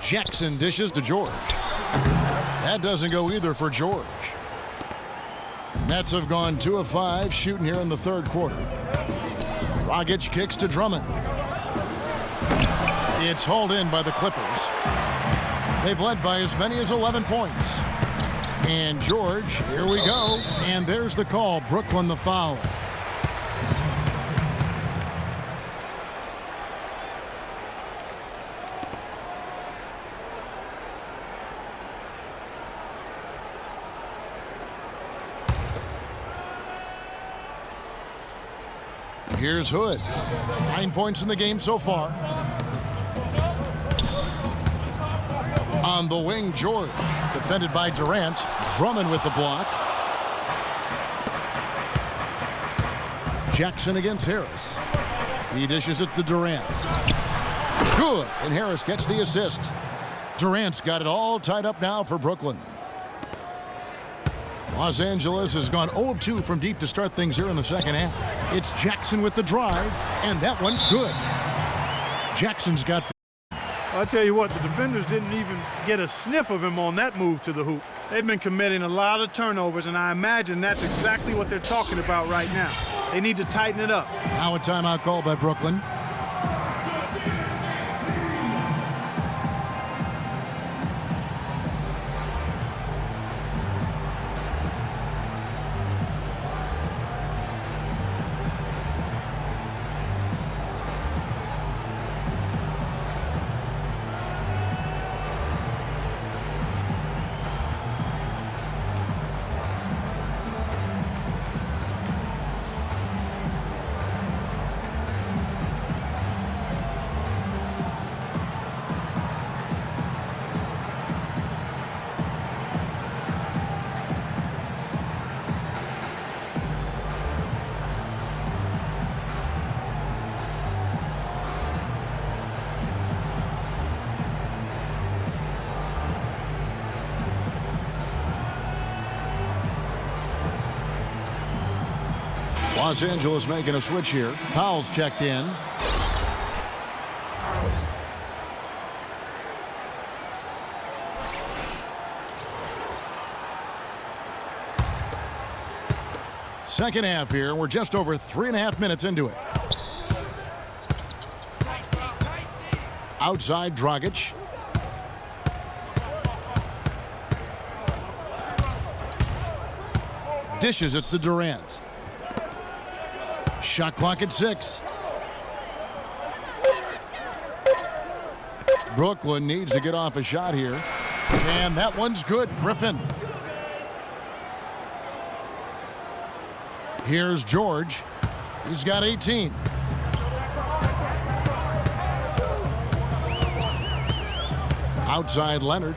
Jackson dishes to George. That doesn't go either for George. Nets have gone 2 of 5 shooting here in the third quarter. Dragic kicks to Drummond. It's hauled in by the Clippers. They've led by as many as 11 points. And George, here we go. And there's the call. Brooklyn the foul. Here's Hood. 9 points in the game so far. On the wing, George. Defended by Durant. Drummond with the block. Jackson against Harris. He dishes it to Durant. Good. And Harris gets the assist. Durant's got it all tied up now for Brooklyn. Los Angeles has gone 0 of 2 from deep to start things here in the second half. It's Jackson with the drive, and that one's good. Jackson's got... I'll tell you what, the defenders didn't even get a sniff of him on that move to the hoop. They've been committing a lot of turnovers, and I imagine that's exactly what they're talking about right now. They need to tighten it up. Now a timeout called by Brooklyn. Los Angeles making a switch here. Powell's checked in. Second half here. We're just over 3.5 minutes into it. Outside Dragic. Dishes it to Durant. Shot clock at 6. Brooklyn needs to get off a shot here. And that one's good. Griffin. Here's George. He's got 18. Outside Leonard.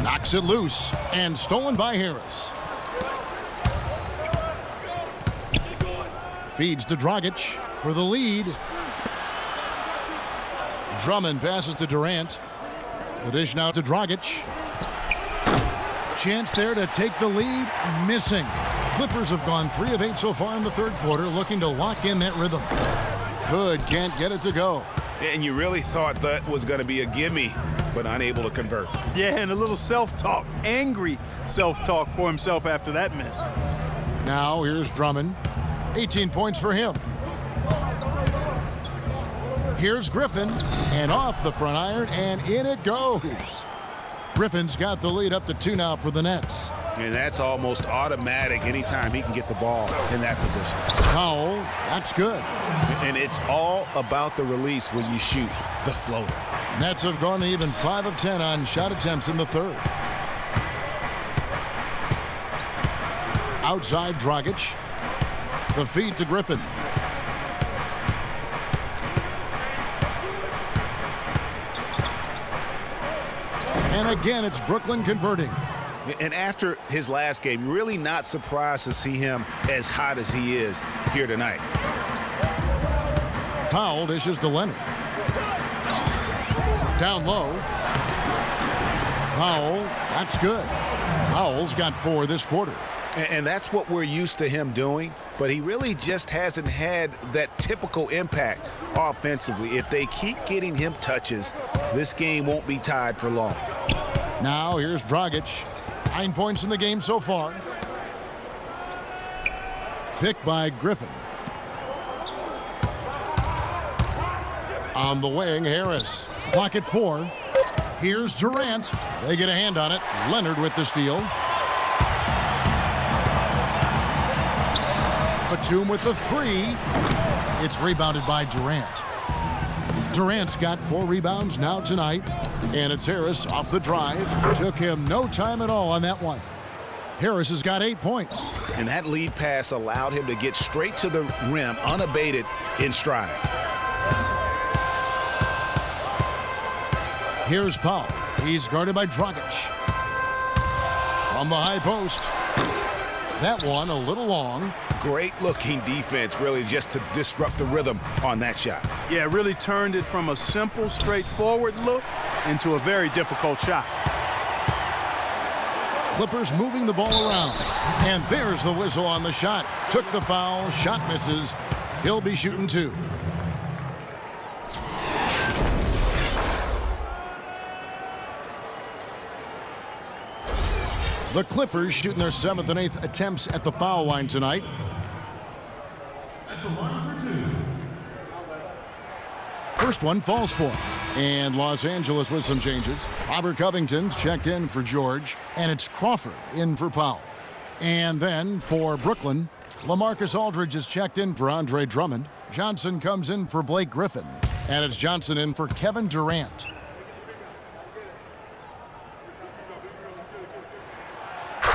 Knocks it loose and stolen by Harris. Feeds to Dragic for the lead. Drummond passes to Durant. The dish now to Dragic. Chance there to take the lead. Missing. Clippers have gone 3 of 8 so far in the third quarter, looking to lock in that rhythm. Good, can't get it to go. And you really thought that was going to be a gimme, but unable to convert. Yeah, and a little self-talk, angry self-talk for himself after that miss. Now here's Drummond. 18 points for him. Here's Griffin, and off the front iron, and in it goes. Griffin's got the lead up to 2 now for the Nets. And that's almost automatic anytime he can get the ball in that position. Powell, that's good. And it's all about the release when you shoot the floater. Nets have gone to even 5 of 10 on shot attempts in the third. Outside Dragic. The feed to Griffin. And again, it's Brooklyn converting. And after his last game, really not surprised to see him as hot as he is here tonight. Powell dishes to Leonard. Down low. Powell, that's good. Powell's got 4 this quarter. And that's what we're used to him doing, but he really just hasn't had that typical impact offensively. If they keep getting him touches, this game won't be tied for long. Now here's Dragic. 9 points in the game so far. Picked by Griffin. On the wing, Harris. Clock at 4. Here's Durant. They get a hand on it. Leonard with the steal. Batum with the 3. It's rebounded by Durant. Durant's got 4 rebounds now tonight. And it's Harris off the drive. Took him no time at all on that one. Harris has got 8 points. And that lead pass allowed him to get straight to the rim unabated in stride. Here's Powell. He's guarded by Dragic. From the high post. That one a little long. Great looking defense, really, just to disrupt the rhythm on that shot. Yeah, really turned it from a simple, straightforward look into a very difficult shot. Clippers moving the ball around. And there's the whistle on the shot. Took the foul. Shot misses. He'll be shooting 2. The Clippers shooting their 7th and 8th attempts at the foul line tonight. First one falls for him. And Los Angeles with some changes. Robert Covington's checked in for George. And it's Crawford in for Powell. And then for Brooklyn, LaMarcus Aldridge is checked in for Andre Drummond. Johnson comes in for Blake Griffin. And it's Johnson in for Kevin Durant.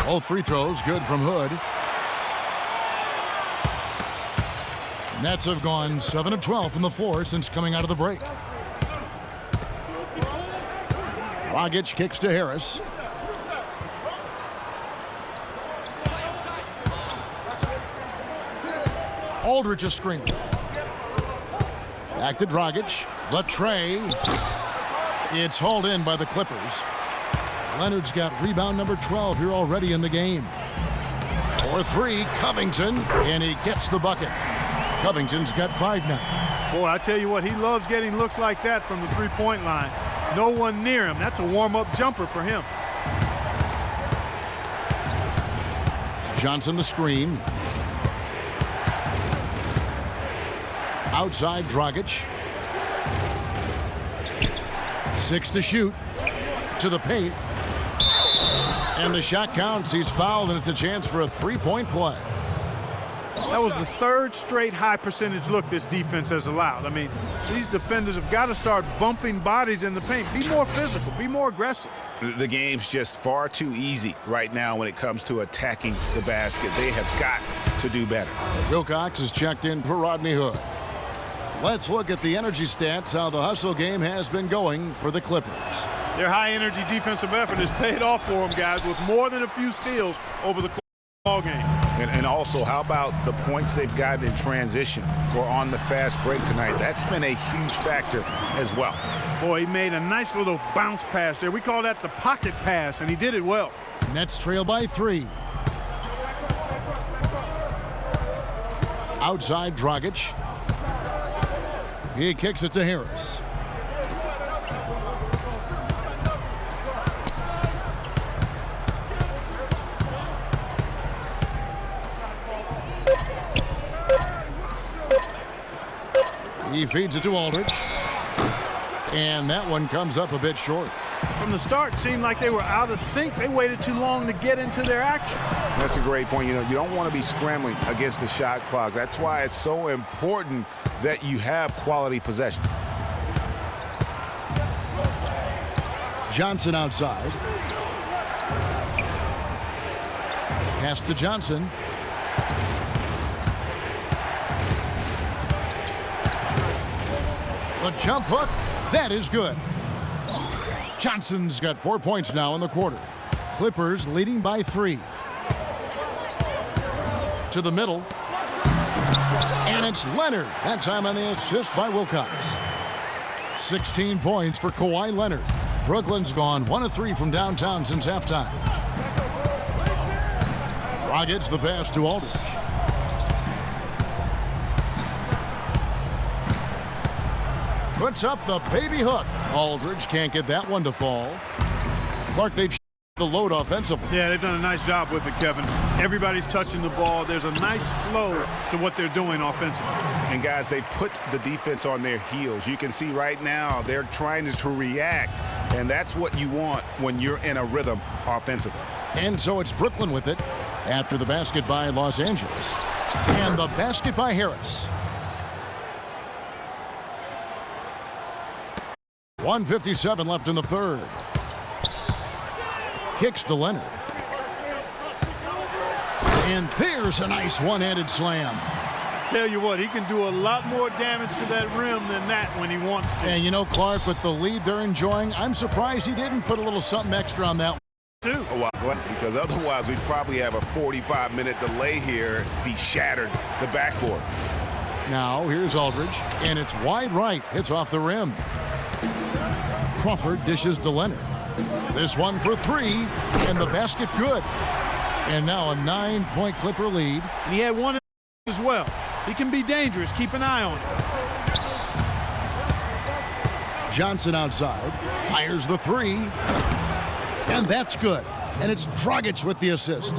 Both free throws good from Hood. Nets have gone 7 of 12 from the floor since coming out of the break. Dragic kicks to Harris. Aldridge is screened. Back to Dragic. The tray. It's hauled in by the Clippers. Leonard's got rebound number 12 here already in the game. For 3, Covington, and he gets the bucket. Covington's got 5 now. Boy, I tell you what, he loves getting looks like that from the three-point line. No one near him. That's a warm-up jumper for him. Johnson the screen. Outside Dragic. 6 to shoot. To the paint. And the shot counts. He's fouled, and it's a chance for a 3-point play. That was the 3rd straight high percentage look this defense has allowed. I mean, these defenders have got to start bumping bodies in the paint. Be more physical. Be more aggressive. The game's just far too easy right now when it comes to attacking the basket. They have got to do better. Wilcox is checked in for Rodney Hood. Let's look at the energy stats, how the hustle game has been going for the Clippers. Their high-energy defensive effort has paid off for them, guys, with more than a few steals over the ball game. And also, how about the points they've gotten in transition or on the fast break tonight? That's been a huge factor as well. Boy, he made a nice little bounce pass there. We call that the pocket pass, and he did it well. Nets trail by 3. Outside Dragic. He kicks it to Harris. He feeds it to Aldridge. And that one comes up a bit short. From the start, it seemed like they were out of sync. They waited too long to get into their action. That's a great point. You know, you don't want to be scrambling against the shot clock. That's why it's so important that you have quality possessions. Johnson outside. Pass to Johnson. The jump hook. That is good. Johnson's got 4 points now in the quarter. Clippers leading by 3. To the middle. And it's Leonard. That time on the assist by Wilcox. 16 points for Kawhi Leonard. Brooklyn's gone 1 of 3 from downtown since halftime. Dragic's the pass to Aldridge. Puts up the baby hook. Aldridge can't get that one to fall. Clark, they've the load offensively. Yeah, they've done a nice job with it, Kevin. Everybody's touching the ball. There's a nice flow to what they're doing offensively. And, guys, they put the defense on their heels. You can see right now they're trying to react, and that's what you want when you're in a rhythm offensively. And so it's Brooklyn with it after the basket by Los Angeles. And the basket by Harris. 1:57 left in the third. Kicks to Leonard. And there's a nice one-handed slam. Tell you what, he can do a lot more damage to that rim than that when he wants to. And you know, Clark, with the lead they're enjoying, I'm surprised he didn't put a little something extra on that one. Too. Well, because otherwise we'd probably have a 45-minute delay here if he shattered the backboard. Now here's Aldridge, and it's wide right. Hits off the rim. Crawford dishes to Leonard. This one for three, and the basket good. And now a 9-point Clipper lead. And he had one as well. He can be dangerous. Keep an eye on him. Johnson outside, fires the three, and that's good. And it's Dragic with the assist.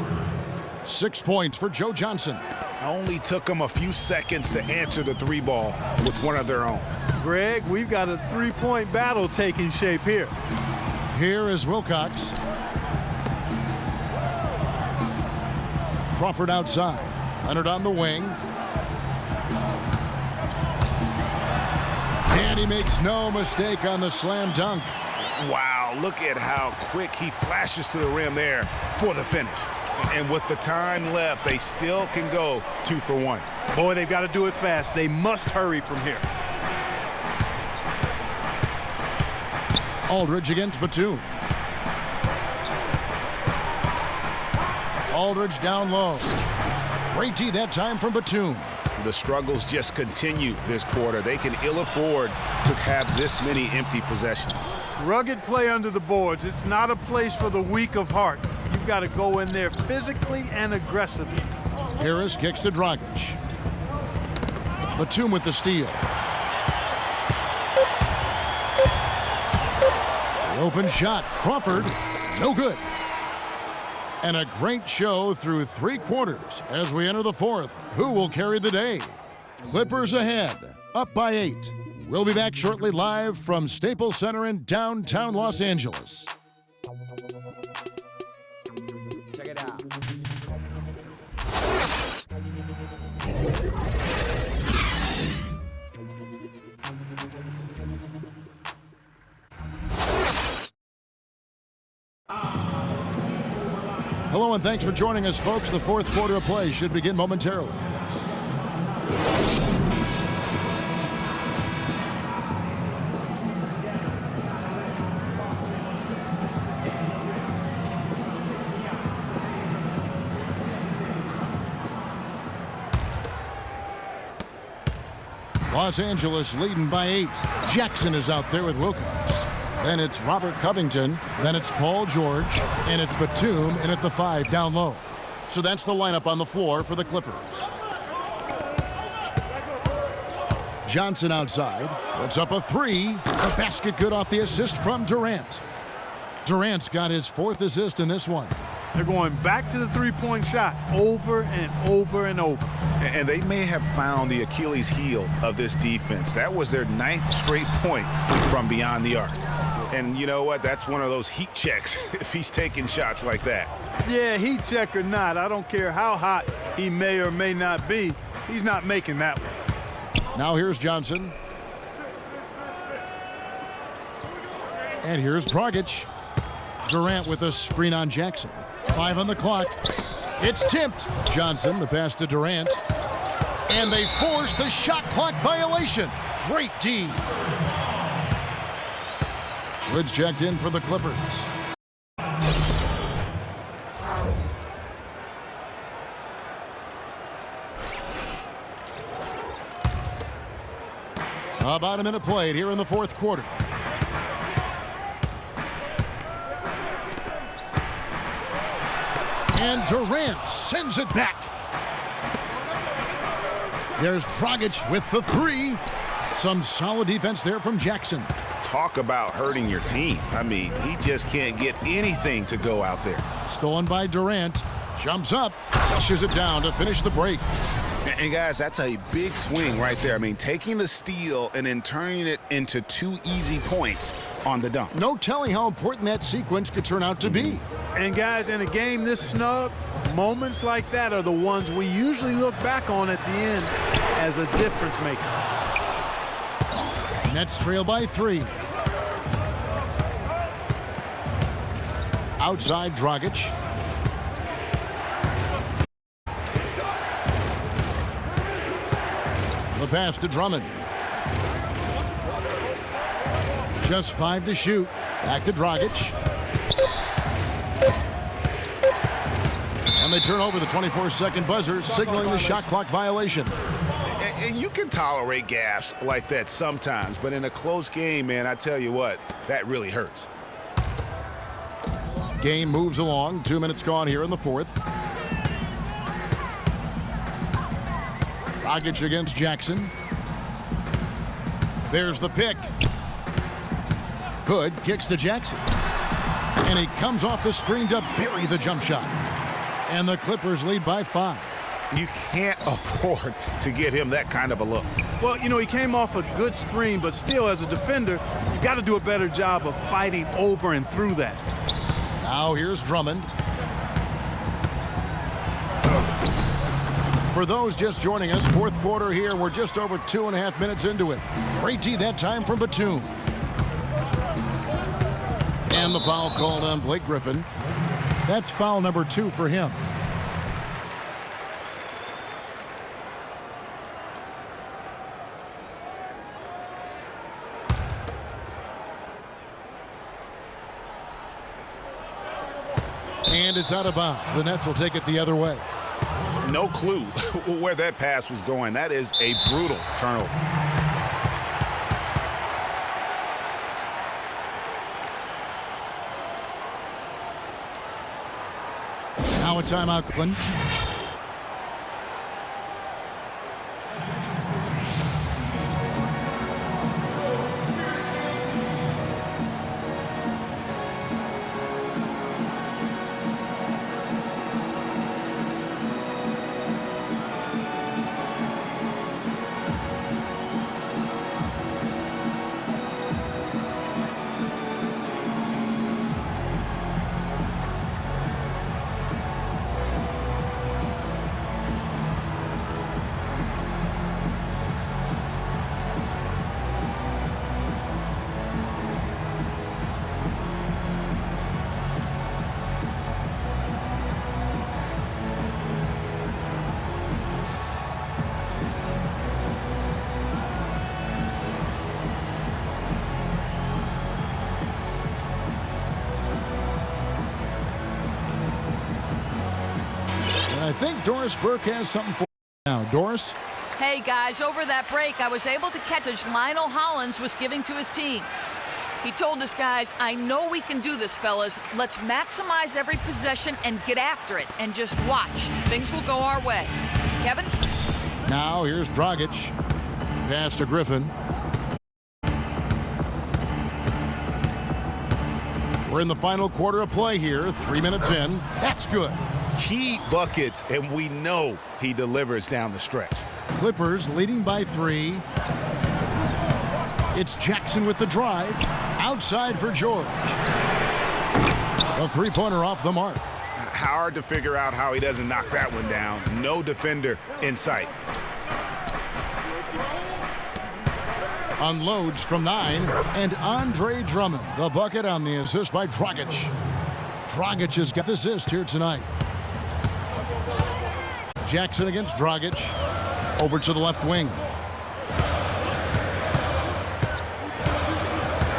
6 points for Joe Johnson. Only took them a few seconds to answer the three ball with one of their own. Greg, we've got a three-point battle taking shape here. Here is Wilcox. Crawford outside. Leonard on the wing. And he makes no mistake on the slam dunk. Wow, look at how quick he flashes to the rim there for the finish. And with the time left, they still can go 2 for 1. Boy, they've got to do it fast. They must hurry from here. Aldridge against Batum. Aldridge down low. Great D that time from Batum. The struggles just continue this quarter. They can ill afford to have this many empty possessions. Rugged play under the boards. It's not a place for the weak of heart. You've got to go in there physically and aggressively. Harris kicks to Dragic. Batum with the steal. The open shot. Crawford. No good. And a great show through 3 quarters as we enter the fourth. Who will carry the day? Clippers ahead, up by 8. We'll be back shortly live from Staples Center in downtown Los Angeles. Check it out. Hello and thanks for joining us, folks. The fourth quarter of play should begin momentarily. Los Angeles leading by 8. Jackson is out there with Wilcox. Then it's Robert Covington. Then it's Paul George. And it's Batum in at the 5 down low. So that's the lineup on the floor for the Clippers. Johnson outside. Puts up a 3. The basket good off the assist from Durant. Durant's got his 4th assist in this one. They're going back to the three-point shot over and over and over. And they may have found the Achilles heel of this defense. That was their 9th straight point from beyond the arc. And you know what? That's one of those heat checks if he's taking shots like that. Yeah, heat check or not, I don't care how hot he may or may not be. He's not making that one. Now here's Johnson. And here's Dragic. Durant with a screen on Jackson. 5 on the clock. It's tipped. Johnson, the pass to Durant. And they force the shot clock violation. Great D. Woods checked in for the Clippers. About a minute played here in the fourth quarter. And Durant sends it back. There's Dragic with the three. Some solid defense there from Jackson. Talk about hurting your team. I mean, he just can't get anything to go out there. Stolen by Durant. Jumps up, flushes it down to finish the break. And guys, that's a big swing right there. I mean, taking the steal and then turning it into 2 easy points on the dunk. No telling how important that sequence could turn out to be. And guys, in a game this snug, moments like that are the ones we usually look back on at the end as a difference maker. Nets trail by 3. Outside Dragic. The pass to Drummond. Just 5 to shoot. Back to Dragic. And they turn over the 24-second buzzer, signaling the shot clock violation. And you can tolerate gaffes like that sometimes, but in a close game, man, I tell you what, that really hurts. Game moves along. 2 minutes gone here in the fourth. Dragic against Jackson. There's the pick. Hood kicks to Jackson. And he comes off the screen to bury the jump shot. And the Clippers lead by 5. You can't afford to get him that kind of a look. Well, you know, he came off a good screen, but still, as a defender, you got to do a better job of fighting over and through that. Now here's Drummond. For those just joining us, fourth quarter here. We're just over 2.5 minutes into it. Great D that time from Batum. And the foul called on Blake Griffin. That's foul number 2 for him. And it's out of bounds. The Nets will take it the other way. No clue where that pass was going. That is a brutal turnover. Now a timeout, Cleveland. I think Doris Burke has something for you now. Doris? Hey, guys, over that break, I was able to catch as Lionel Hollins was giving to his team. He told us, guys, I know we can do this, fellas. Let's maximize every possession and get after it and just watch. Things will go our way. Kevin? Now here's Dragic. Pass to Griffin. We're in the final quarter of play here. 3 minutes in. That's good. Key buckets, and we know he delivers down the stretch. Clippers leading by 3. It's Jackson with the drive. Outside for George. A three-pointer off the mark. Hard to figure out how he doesn't knock that one down. No defender in sight. Unloads from 9. And Andre Drummond, the bucket on the assist by Dragic. Dragic has got the assist here tonight. Jackson against Dragic. Over to the left wing.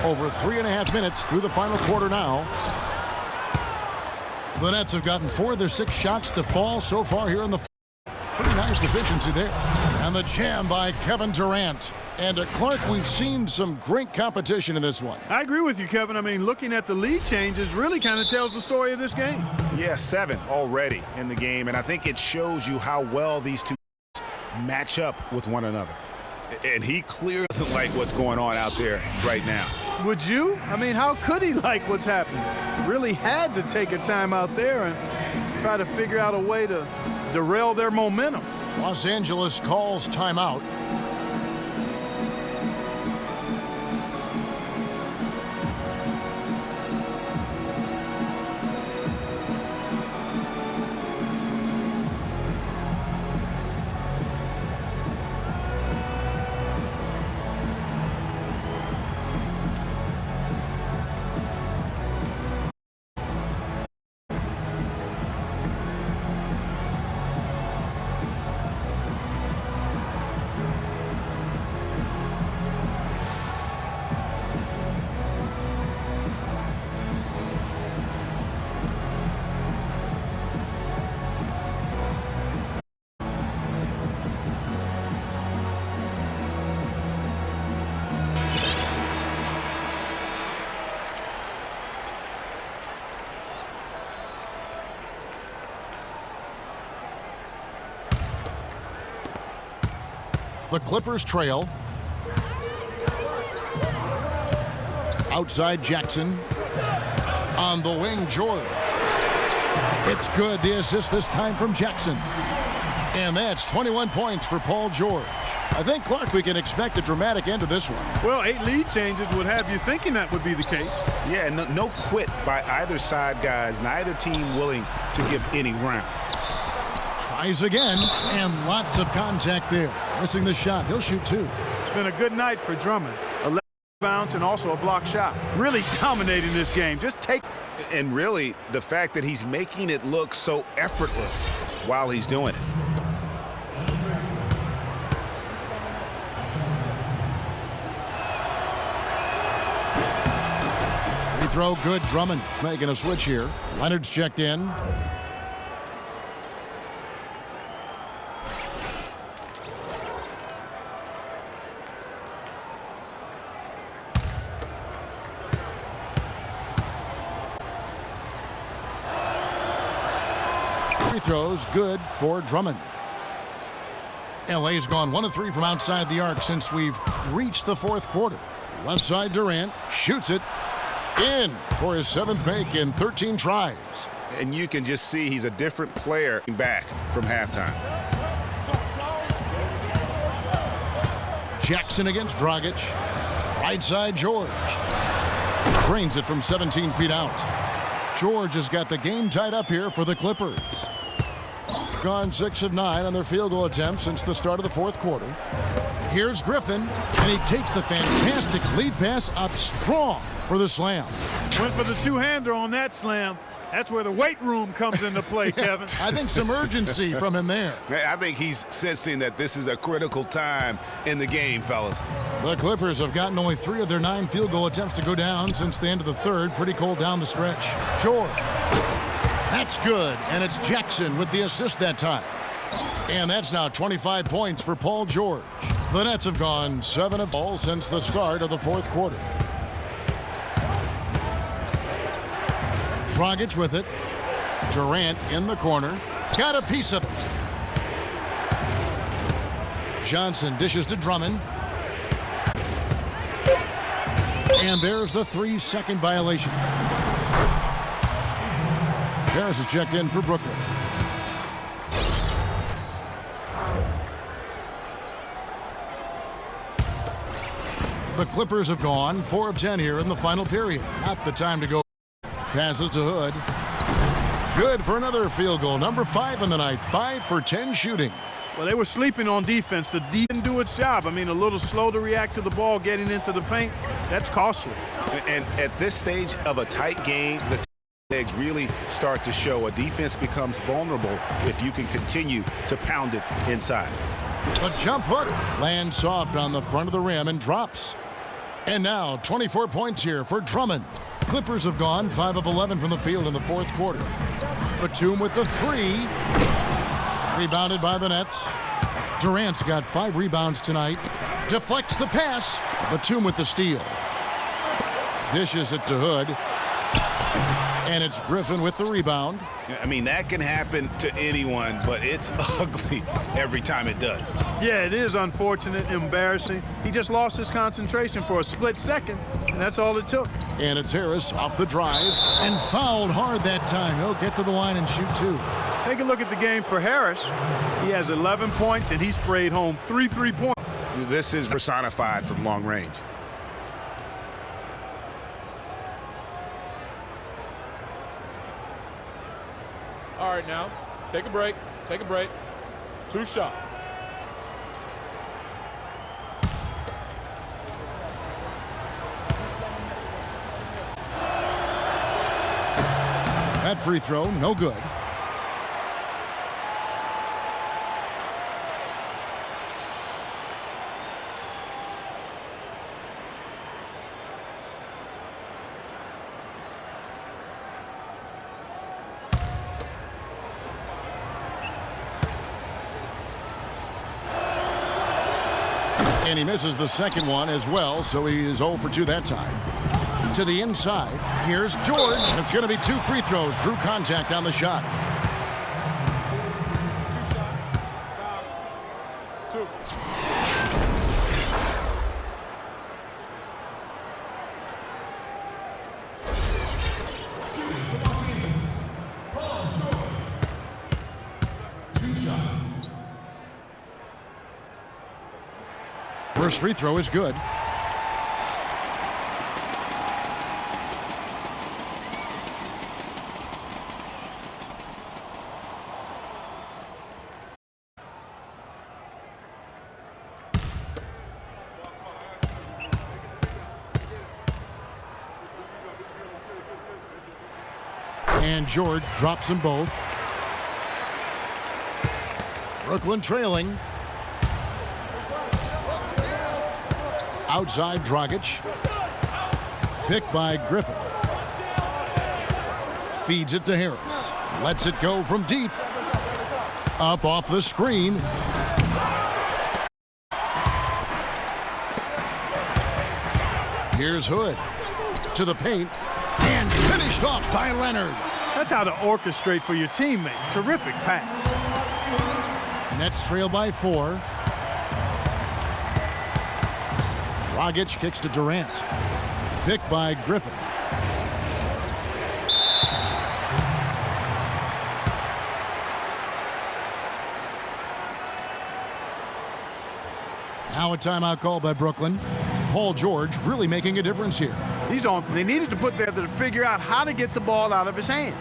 Over 3.5 minutes through the final quarter now. The Nets have gotten 4 of their 6 shots to fall so far here in the. Pretty nice efficiency there. And the jam by Kevin Durant. And Clark, we've seen some great competition in this one. I agree with you, Kevin. I mean, looking at the lead changes really kind of tells the story of this game. Yeah, 7 already in the game, and I think it shows you how well these two match up with one another. And he clearly doesn't like what's going on out there right now. Would you? I mean, how could he like what's happening? Really had to take a time out there and try to figure out a way to derail their momentum. Los Angeles calls timeout. The Clippers trail. Outside Jackson. On the wing, George. It's good. The assist this time from Jackson. And that's 21 points for Paul George. I think, Clark, we can expect a dramatic end to this one. Well, 8 lead changes would have you thinking that would be the case. Yeah, and no quit by either side, guys. Neither team willing to give any ground. Tries again, and lots of contact there. Missing the shot. He'll shoot 2. It's been a good night for Drummond. 11 bounce and also a block shot. Really dominating this game. Just take. And really, the fact that he's making it look so effortless while he's doing it. Free throw good. Drummond making a switch here. Leonard's checked in. Free throws good for Drummond. LA's gone 1 of 3 from outside the arc since we've reached the 4th quarter. Left side Durant shoots it in for his 7th make in 13 tries. And you can just see he's a different player back from halftime. Jackson against Dragic. Right side George. Drains it from 17 feet out. George has got the game tied up here for the Clippers. Gone 6 of 9 on their field goal attempts since the start of the 4th quarter. Here's Griffin, and he takes the fantastic lead pass up strong for the slam. Went for the two-hander on that slam. That's where the weight room comes into play, Kevin. I think some urgency from him there. I think he's sensing that this is a critical time in the game, fellas. The Clippers have gotten only 3 of their 9 field goal attempts to go down since the end of the 3rd. Pretty cold down the stretch. George. That's good, and it's Jackson with the assist that time. And that's now 25 points for Paul George. The Nets have gone 7 of all since the start of the 4th quarter. Dragic with it. Durant in the corner. Got a piece of it. Johnson dishes to Drummond. And there's the 3-second violation. Harris is checked in for Brooklyn. The Clippers have gone 4 of 10 here in the final period. Not the time to go. Passes to Hood. Good for another field goal. Number 5 in the night. 5 for 10 shooting. Well, they were sleeping on defense. The defense didn't do its job. I mean, a little slow to react to the ball getting into the paint. That's costly. And at this stage of a tight game, the legs really start to show. A defense becomes vulnerable if you can continue to pound it inside. The jump hook lands soft on the front of the rim and drops. And now 24 points here for Drummond. Clippers have gone 5 of 11 from the field in the 4th quarter. Batum with the 3. Rebounded by the Nets. Durant's got 5 rebounds tonight. Deflects the pass. Batum with the steal. Dishes it to Hood. And it's Griffin with the rebound. I mean, that can happen to anyone, but it's ugly every time it does. Yeah, it is unfortunate, embarrassing. He just lost his concentration for a split second, and that's all it took. And it's Harris off the drive and fouled hard that time. He'll get to the line and shoot 2. Take a look at the game for Harris. He has 11 points, and he sprayed home 3 3-points. This is personified from long range. All right, now, take a break. Take a break. 2 shots. That free throw, no good. And he misses the second one as well, so he is 0 for 2 that time. To the inside, here's George. And it's going to be 2 free throws. Drew contact on the shot. 2 shots. First free throw is good. And George drops them both. Brooklyn trailing. Outside Dragic. Picked by Griffin. Feeds it to Harris. Lets it go from deep. Up off the screen. Here's Hood. To the paint. And finished off by Leonard. That's how to orchestrate for your teammate. Terrific pass. Nets trail by 4. Dragic kicks to Durant. Picked by Griffin. Now a timeout called by Brooklyn. Paul George really making a difference here. He's on. They needed to put there to figure out how to get the ball out of his hand.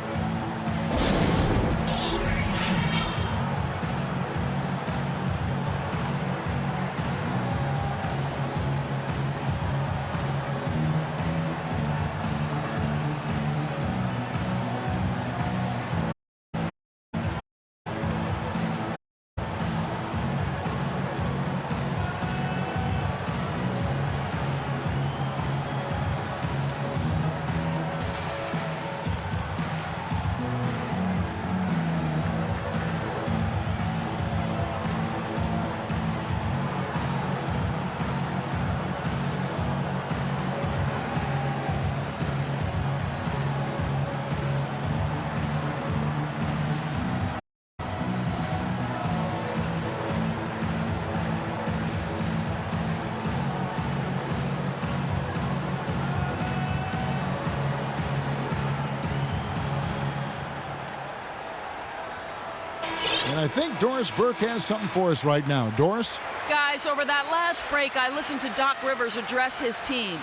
And I think Doris Burke has something for us right now. Doris? Guys, over that last break, I listened to Doc Rivers address his team.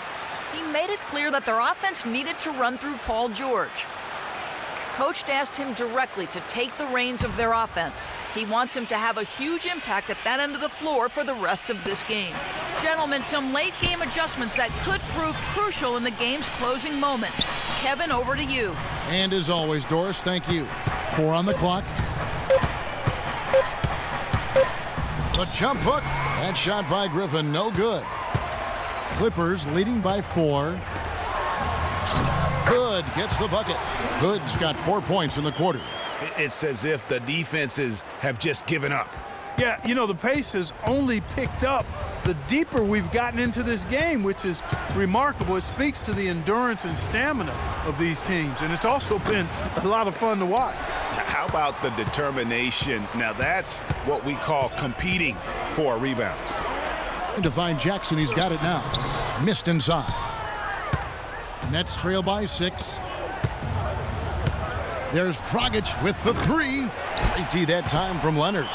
He made it clear that their offense needed to run through Paul George. Coach asked him directly to take the reins of their offense. He wants him to have a huge impact at that end of the floor for the rest of this game. Gentlemen, some late game adjustments that could prove crucial in the game's closing moments. Kevin, over to you. And as always, Doris, thank you. 4 on the clock. The jump hook. That shot by Griffin, no good. Clippers leading by 4. Hood gets the bucket. Hood's got 4 points in the quarter. It's as if the defenses have just given up. Yeah, you know, the pace has only picked up the deeper we've gotten into this game, which is remarkable. It speaks to the endurance and stamina of these teams, and it's also been a lot of fun to watch. How about the determination? Now that's what we call competing for a rebound. To find Jackson, he's got it now. Missed inside. Nets trail by 6. There's Dragic with the 3. Great D that time from Leonard.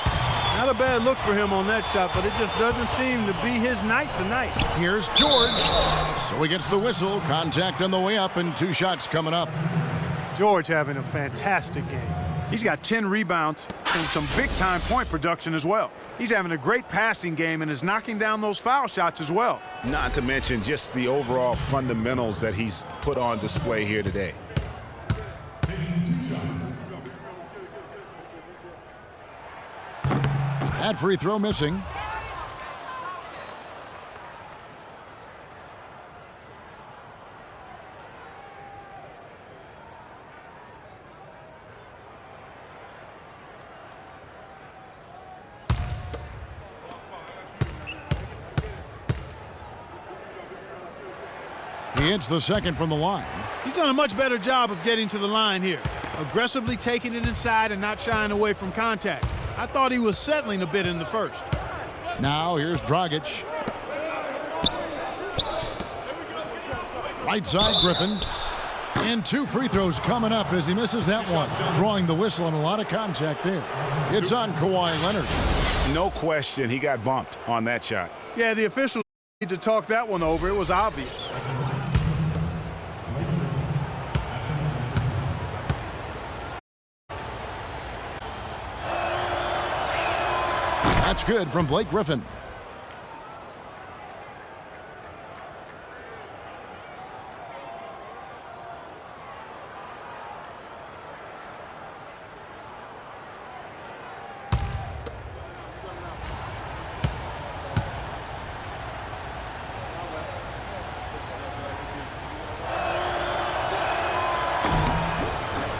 Not a bad look for him on that shot, but it just doesn't seem to be his night tonight. Here's George. So he gets the whistle. Contact on the way up and 2 shots coming up. George having a fantastic game. He's got 10 rebounds and some big-time point production as well. He's having a great passing game and is knocking down those foul shots as well. Not to mention just the overall fundamentals that he's put on display here today. That free throw missing. He hits the second from the line. He's done a much better job of getting to the line here. Aggressively taking it inside and not shying away from contact. I thought he was settling a bit in the first. Now here's Dragic. Right side Griffin. And 2 free throws coming up as he misses that one. Drawing the whistle and a lot of contact there. It's on Kawhi Leonard. No question he got bumped on that shot. Yeah, the officials need to talk that one over. It was obvious. That's good from Blake Griffin.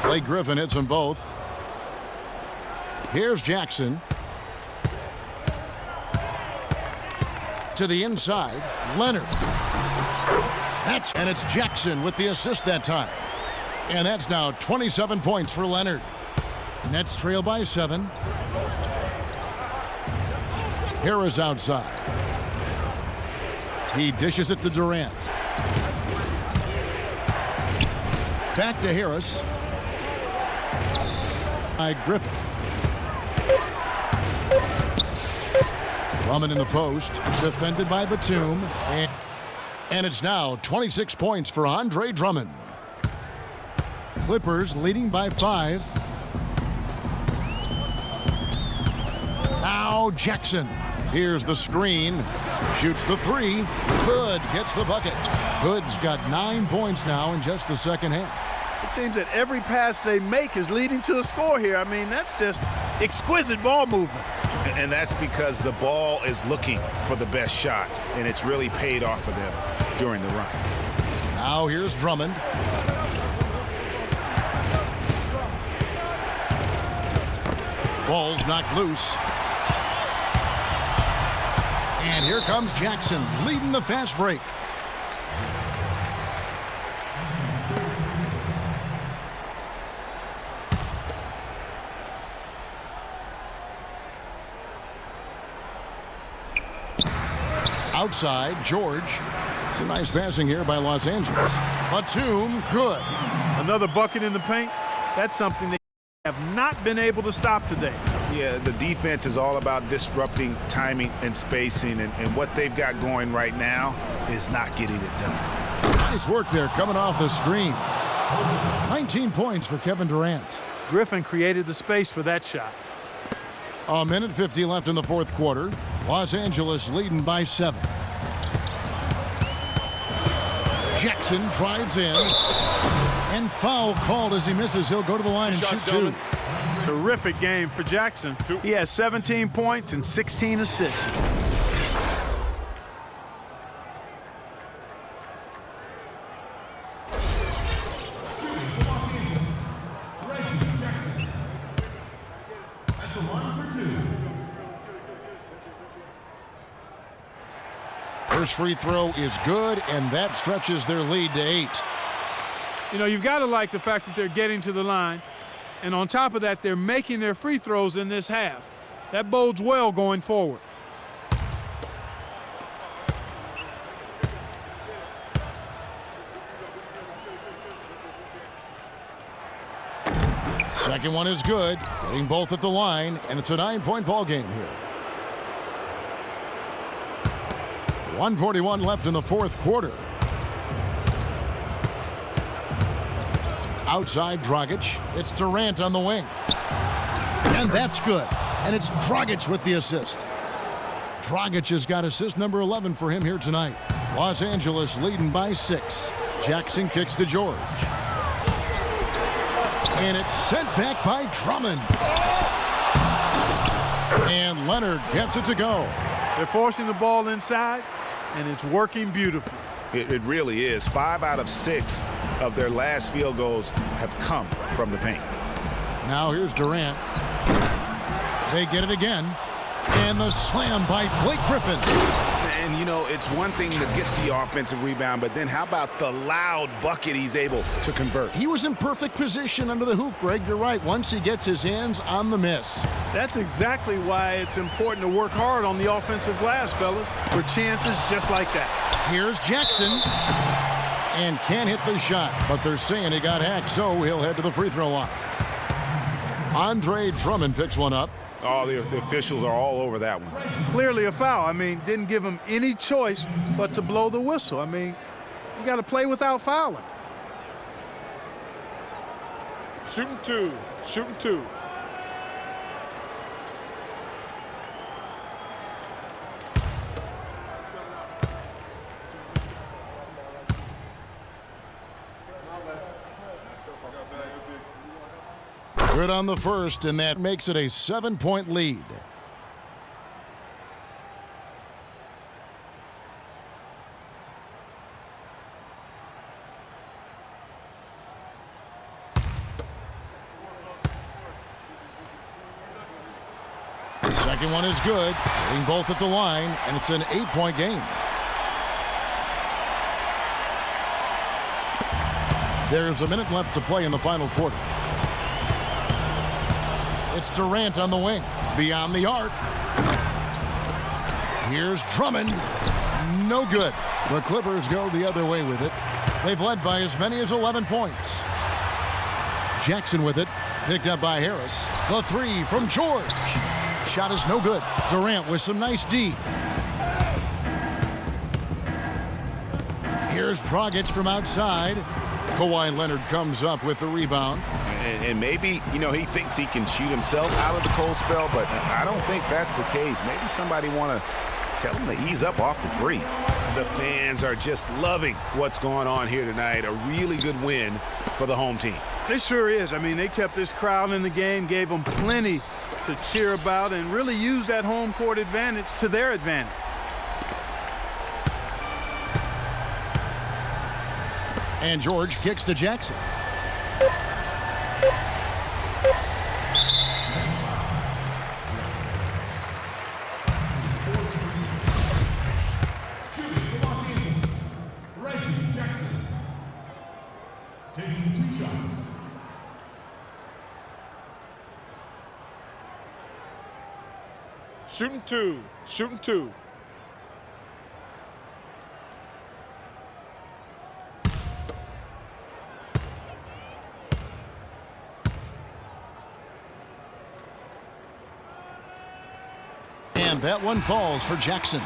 Blake Griffin hits them both. Here's Jackson. To the inside, Leonard. And it's Jackson with the assist that time. And that's now 27 points for Leonard. Nets trail by 7. Harris outside. He dishes it to Durant. Back to Harris. By Griffin. Drummond in the post, defended by Batum, and it's now 26 points for Andre Drummond. Clippers leading by 5. Now Jackson. Here's the screen. Shoots the 3. Hood gets the bucket. Hood's got 9 points now in just the second half. It seems that every pass they make is leading to a score here. I mean, that's just exquisite ball movement. And that's because the ball is looking for the best shot, and it's really paid off for them during the run. Now here's Drummond. Ball's knocked loose. And here comes Jackson leading the fast break. Outside, George. Some nice passing here by Los Angeles. Batum, good. Another bucket in the paint. That's something they have not been able to stop today. Yeah, the defense is all about disrupting timing and spacing, and what they've got going right now is not getting it done. Nice work there coming off the screen. 19 points for Kevin Durant. Griffin created the space for that shot. A minute 50 left in the fourth quarter. Los Angeles leading by 7. Jackson drives in. And foul called as he misses. He'll go to the line and shoot 2. Terrific game for Jackson. He has 17 points and 16 assists. First free throw is good, and that stretches their lead to 8. You know, you've got to like the fact that they're getting to the line. And on top of that, they're making their free throws in this half. That bodes well going forward. Second one is good, getting both at the line, and it's a 9-point ball game here. 1:41 left in the fourth quarter. Outside Dragic. It's Durant on the wing. And that's good. And it's Dragic with the assist. Dragic has got assist number 11 for him here tonight. Los Angeles leading by 6. Jackson kicks to George. And it's sent back by Drummond. And Leonard gets it to go. They're forcing the ball inside, and it's working beautifully. It really is. 5 out of 6 of their last field goals have come from the paint. Now here's Durant. They get it again. And the slam by Blake Griffin. And, you know, it's one thing to get the offensive rebound, but then how about the loud bucket he's able to convert? He was in perfect position under the hoop, Greg. You're right. Once he gets his hands on the miss. That's exactly why it's important to work hard on the offensive glass, fellas, for chances just like that. Here's Jackson. And can't hit the shot, but they're saying he got hacked, so he'll head to the free throw line. Andre Drummond picks one up. Oh, the officials are all over that one. Clearly a foul. I mean, didn't give him any choice but to blow the whistle. I mean, you got to play without fouling. Shooting 2. Shooting 2. Good on the first, and that makes it a 7-point lead. The second one is good, hitting both at the line, and it's an 8-point game. There's a minute left to play in the final quarter. It's Durant on the wing, beyond the arc. Here's Drummond. No good. The Clippers go the other way with it. They've led by as many as 11 points. Jackson with it, picked up by Harris. The three from George. Shot is no good. Durant with some nice D. Here's Dragic from outside. Kawhi Leonard comes up with the rebound. And maybe, you know, he thinks he can shoot himself out of the cold spell, but I don't think that's the case. Maybe somebody want to tell him to ease up off the threes. The fans are just loving what's going on here tonight. A really good win for the home team. It sure is. I mean, they kept this crowd in the game, gave them plenty to cheer about, and really used that home court advantage to their advantage. And George kicks to Jackson. Taking 2 shots. Shooting 2. Shooting 2. And that one falls for Jackson.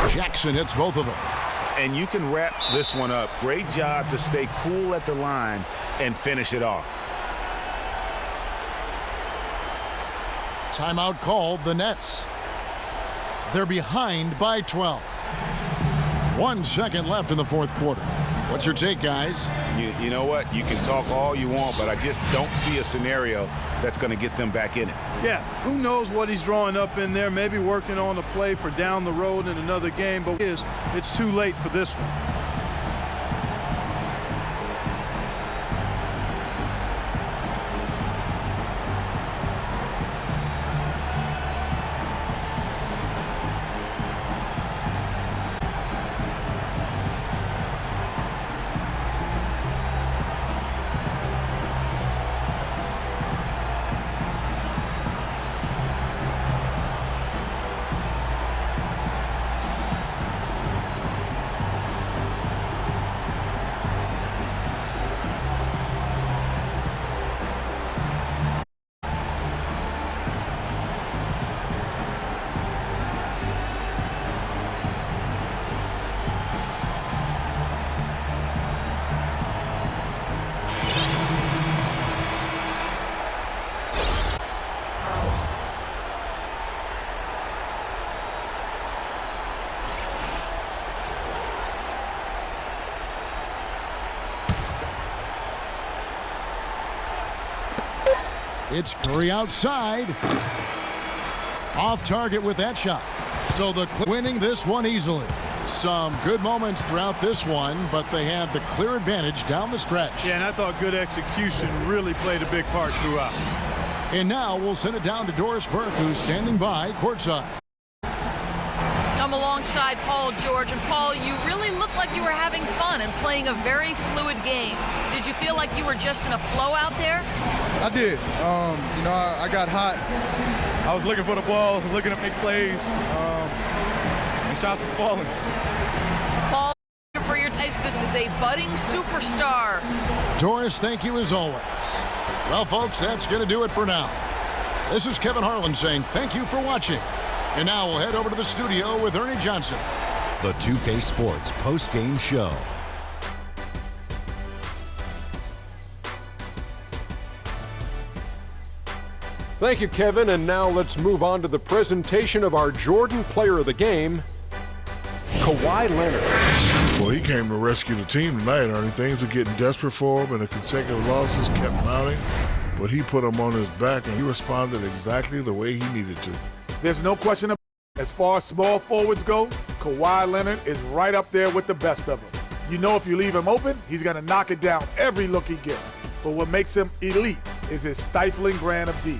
Jackson hits both of them. And you can wrap this one up. Great job to stay cool at the line and finish it off. Timeout called, the Nets. They're behind by 12. 1 second left in the fourth quarter. What's your take, guys? You know what? You can talk all you want, but I just don't see a scenario that's going to get them back in it. Yeah, who knows what he's drawing up in there, maybe working on a play for down the road in another game, but it's too late for this one. It's Curry outside. Off target with that shot. So the winning this one easily. Some good moments throughout this one, but they had the clear advantage down the stretch. Yeah, and I thought good execution really played a big part throughout. And now we'll send it down to Doris Burke, who's standing by courtside. I'm alongside Paul George, and Paul, you really looked like you were having fun and playing a very fluid game. Did you feel like you were just in a flow out there? I did. I got hot. I was looking for the ball, looking to make plays, and shots was falling. Paul, for your taste, this is a budding superstar. Doris, thank you as always. Well, folks, that's going to do it for now. This is Kevin Harlan saying thank you for watching. And now we'll head over to the studio with Ernie Johnson. The 2K Sports post-game show. Thank you, Kevin, and now let's move on to the presentation of our Jordan Player of the Game, Kawhi Leonard. Well, he came to rescue the team tonight, Ernie. Things were getting desperate for him, and the consecutive losses kept mounting. But he put them on his back, and he responded exactly the way he needed to. There's no question about it. As far as small forwards go, Kawhi Leonard is right up there with the best of them. You know if you leave him open, he's going to knock it down every look he gets. But what makes him elite is his stifling brand of D.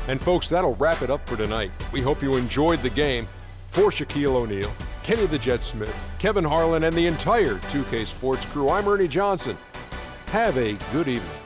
And folks, that'll wrap it up for tonight. We hope you enjoyed the game. For Shaquille O'Neal, Kenny the Jet Smith, Kevin Harlan, and the entire 2K Sports crew, I'm Ernie Johnson. Have a good evening.